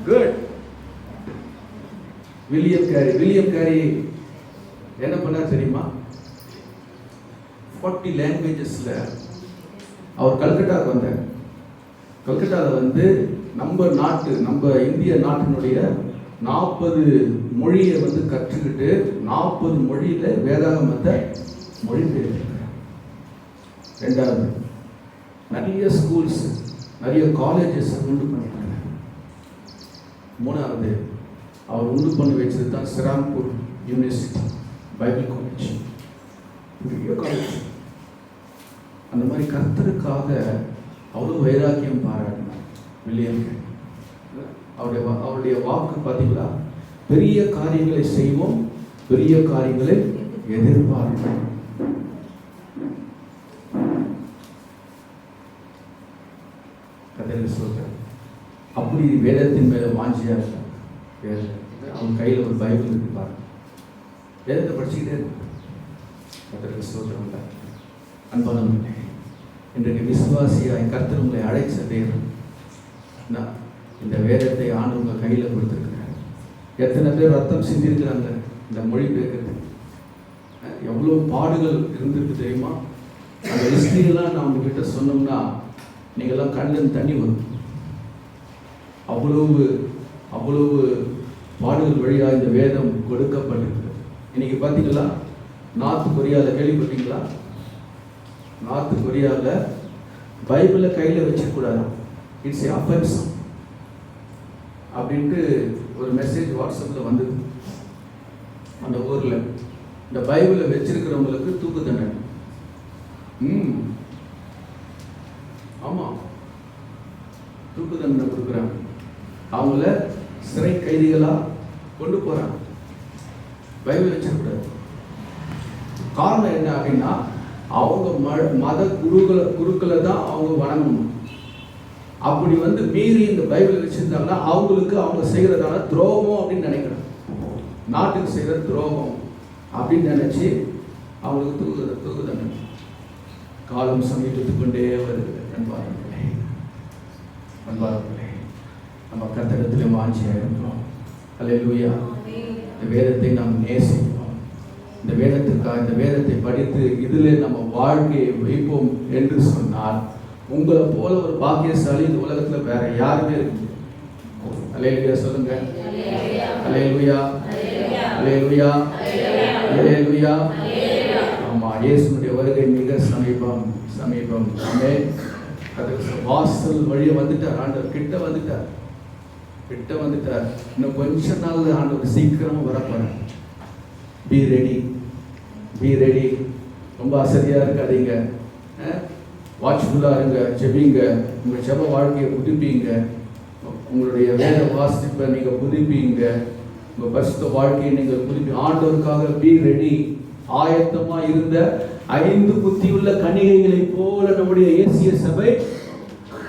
குட். வில்லியம் கேரி என்ன பண்ணார் தெரியுமா? 40 லாங்குவேஜஸ்ல அவர் கல்கட்டாவுக்கு வந்தார். கல்கட்டாவில் நம்ம இந்திய நாட்டினுடைய 40 மொழியை கற்றுக்கிட்டு 40 மொழியில வேதாகமத்தை மொழிபெயர்த்தார். 2வது, நிறைய ஸ்கூல்ஸ், நிறைய காலேஜஸ் உண்டு பண்ணிட்டாங்க. மூணாவது அவர் உண்டு பண்ணி வச்சது தான் ஸ்ரீராம்பூர் யூனிவர்சிட்டி பைபிள் காலேஜ், பெரிய காலேஜ். அந்த மாதிரி கர்த்தருக்காக அவ்வளோ வைராக்கியம் பாராட்டினார் வில்லியம். அவருடைய வாக்கு பார்த்தீங்களா, பெரிய காரியங்களை செய்வோம், பெரிய காரியங்களை எதிர்பார்ப்போம். கர்த்தருக்கு ஸ்தோத்திரம். அப்படி வேதத்தின் மேல வாஞ்சியா இருக்கார். அவன் கையில் ஒரு பைபிள் இருக்கு பாருங்க, வேதத்தை படிச்சுக்கிட்டே இருக்கார். கர்த்தருக்கு ஸ்தோத்திரம். அன்பானவர்களே, இன்றைக்கு விசுவாசியாய் கர்த்தர் உங்களை அழைச்ச தேவன் இந்த வேதத்தை ஆண்டு உங்கள் கையில் கொடுத்துருக்கிறார். எத்தனை பேர் ரத்தம் சிந்திருக்கிறாங்க இந்த மொழி பேருக்கு. எவ்வளோ பாடுகள் இருந்திருக்கு தெரியுமா? அந்த ஹிஸ்ட்ரியெல்லாம் நான் உங்ககிட்ட சொன்னோம்னா நீங்கள்லாம் கண்ணில் தண்ணி வரும். அவ்வளவு பாடுகள் வழியாக இந்த வேதம் கொடுக்கப்பட்டிருக்கு. இன்னைக்கு பார்த்தீங்களா, நார்த் கொரியாவில் கேள்விப்பட்டீங்களா? நார்த் கொரியாவில் பைபிளை கையில் வச்சுக்கூடாது, இட்ஸ் ஏ அஃபென்ஸ் அப்படின்ட்டு ஒரு மெசேஜ் வாட்ஸ்அப்பில் வந்தது. அந்த ஊரில் இந்த பைபிளை வச்சிருக்கிறவங்களுக்கு தூக்கு தண்டனை. ஆமாம், தூக்கு தண்டனை கொடுக்குறாங்க. அவங்கள சிறை கைதிகளாக கொண்டு போகிறாங்க. பைபிள் வச்சிருக்கூடாது. காரணம் என்ன அப்படின்னா, அவங்க மத குருக்களை தான் அவங்க வணங்கணும். அப்படி மீறி இந்த பைபிள் வச்சிருந்தாங்கன்னா அவங்களுக்கு அவங்க செய்கிறதான துரோகம் அப்படின்னு நினைக்கிறாங்க. நாட்டுக்கு செய்கிற துரோகம் அப்படின்னு நினச்சி அவங்களுக்கு தூக்கு தண்டனை. காலம் சமீபத்துக் கொண்டே வருது. அன்பார்களே, நம்ம கர்த்தரிடத்தில் வாஞ்சியாக இருக்கிறோம். அல்லேலூயா. இந்த வேதத்தை நாம் நேசிப்போம். இந்த வேதத்தை படித்து இதில் நம்ம வாழ்க்கையை வைப்போம் என்று சொன்னால் உங்களை போல ஒரு பாக்கியசாலி இந்த உலகத்தில் வேற யாருமே இருக்கு. அல்லேலூயா சொல்லுங்க. அல்லேலூயா, அல்லேலூயா, அல்லேலூயா. ஆமா, இயேசுனுடைய வருகை மிக சமீபம். ஆமென். அதுக்கு வாசல் வழியை வந்துட்டார் ஆண்டவர். கிட்ட வந்துட்டார். இன்னும் கொஞ்ச நாள் ஆண்டவர் சீக்கிரமா வரப்போறார். Be ready. ரொம்ப அசதியா இருக்காதீங்க. வாட்ச்ஃபுல்லாக இருங்க, ஜெபிங்க, உங்கள் ஜெப வாழ்க்கையை புதுப்பிங்க, உங்களுடைய வேத வாசிப்பை நீங்கள் புதுப்பிங்க, உங்கள் பரிசுத்த வாழ்க்கையை நீங்கள் புதுப்பி ஆண்டவருக்காக பி ரெடி. ஆயத்தமாக இருந்த 5 புத்தியுள்ள கன்னிகைகளை போல நம்முடைய ஏசிய சபை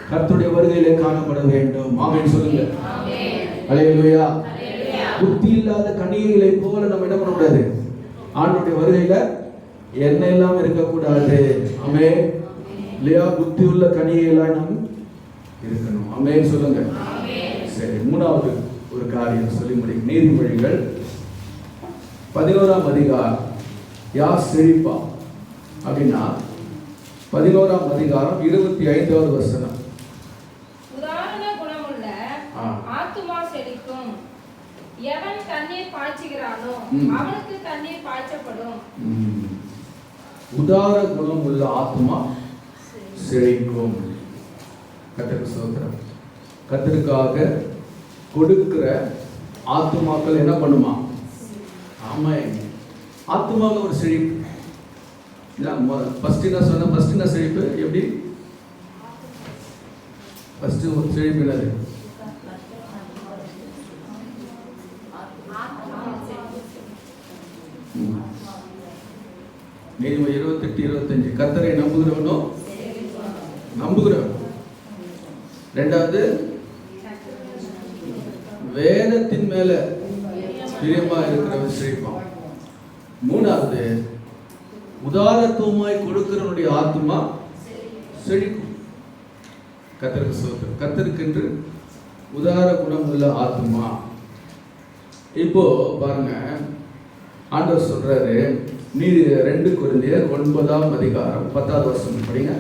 கர்த்தருடைய வருகையிலே காணப்பட வேண்டும். ஆமென் சொல்லுங்க. அல்லேலூயா. புத்தி இல்லாத கன்னிகைகளை போல நம்ம என்ன பண்ணக்கூடாது? ஆண்டவருடைய வருகையில என்ன எல்லாம் இருக்கக்கூடாது. ஆமென். இல்லையா? புத்தி உள்ள கன்னிகைகளாய் நாம் இருக்கணும். ஆமென் சொல்லுங்க. சரி, மூணாவது ஒரு காரியம் சொல்லி முடியும். நீதிமொழிகள் 11ஆம் அதிகாரம். யார் செழிப்பா அப்படின்னா 11ஆம் அதிகாரம் 25வது வசனம். உதாரண குணமுள்ள ஆத்துமா செழிக்கும். எவன் தண்ணீர் பாய்ச்சுகிறானோ அவனுக்கு தண்ணீர் பாய்ச்சப்படும். உதார குணம் உள்ள ஆத்துமா செழிக்கும். கர்த்தருக்கு ஸ்தோத்திரம். கர்த்தருக்காக கொடுக்கிற ஆத்துமாக்கள் என்ன பண்ணுமா? ஆமா, ஆத்துமாவில் ஒரு செழிப்பு. ஃபர்ஸ்ட் என்ன செழிப்பு? எப்படி ஃபர்ஸ்ட் ஒரு செழிப்பு என்னது? நீதிமொழி 28:25. கர்த்தரை நம்புகிறவனோ நம்புகிறவன். ரெண்டாவது, வேதத்தின் மேல பிரியமா இருக்கிறவன் செழிப்பான். மூணாவது, உதாரத்துவமாய் கொடுக்கிறவனுடைய ஆத்மா செழிக்கும். கர்த்தருக்கு ஸ்தோத்திரம். கர்த்தருக்கென்று உதார குணம் உள்ள ஆத்மா. இப்போ பாருங்க, ஆண்டவர் சொல்றாரு, நீ 2 கொரிந்தியர் 9ஆம் அதிகாரம் 10வது வசனம் படிங்க.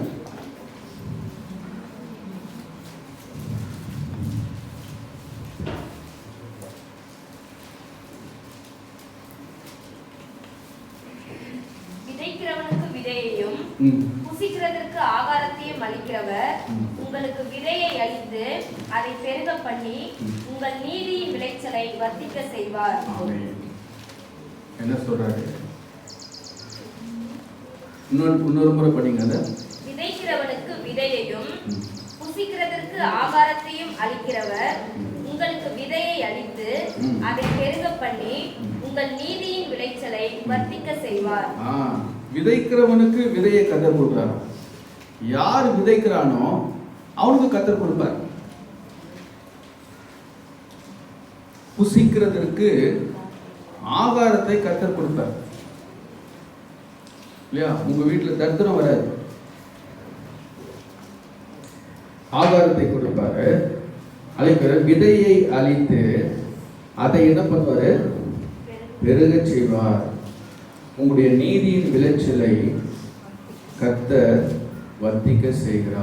விதைக்கிறவனுக்கு விதையையும் புசிக்கிறதற்கு ஆகாரத்தையும் அளிக்கிறவர் உங்களுக்கு விதையை அளித்து அதை பெருக பண்ணி உங்கள் நீதியின் விளைச்சலை வர்த்திக்க செய்வார். ஆமென். என்ன சொல்றாரு? இன்னொரு முறை படிங்க. அதை விதைக்கிறவனுக்கு விதையையும் புசிக்கிறதற்கு ஆகாரத்தையும் அளிக்கிறவர் உங்களுக்கு விதையை அளித்து அதை பெருக பண்ணி உங்கள் நீதியின் விளைச்சலை வர்த்திக்க செய்வார். விதைக்கிறவனுக்கு விதையை கர்த்தர் கொடுக்கிறார். யார் விதைக்கிறானோ அவனுக்கு கர்த்தர் கொடுப்பார். புசிக்கிறதற்கு ஆகாரத்தை கர்த்தர் கொடுப்பார். இல்லையா? உங்க வீட்டுல தரித்திரம் வராது. ஆகாரத்தை கொடுப்பாரு. அழைக்கிற விதையை அழித்து அதை என்ன பண்ணுவாரு? பெருக செய்வார். உங்களுடைய நீதியின் விளைச்சலை கர்த்தர் வர்த்திக்க செய்கிறார்.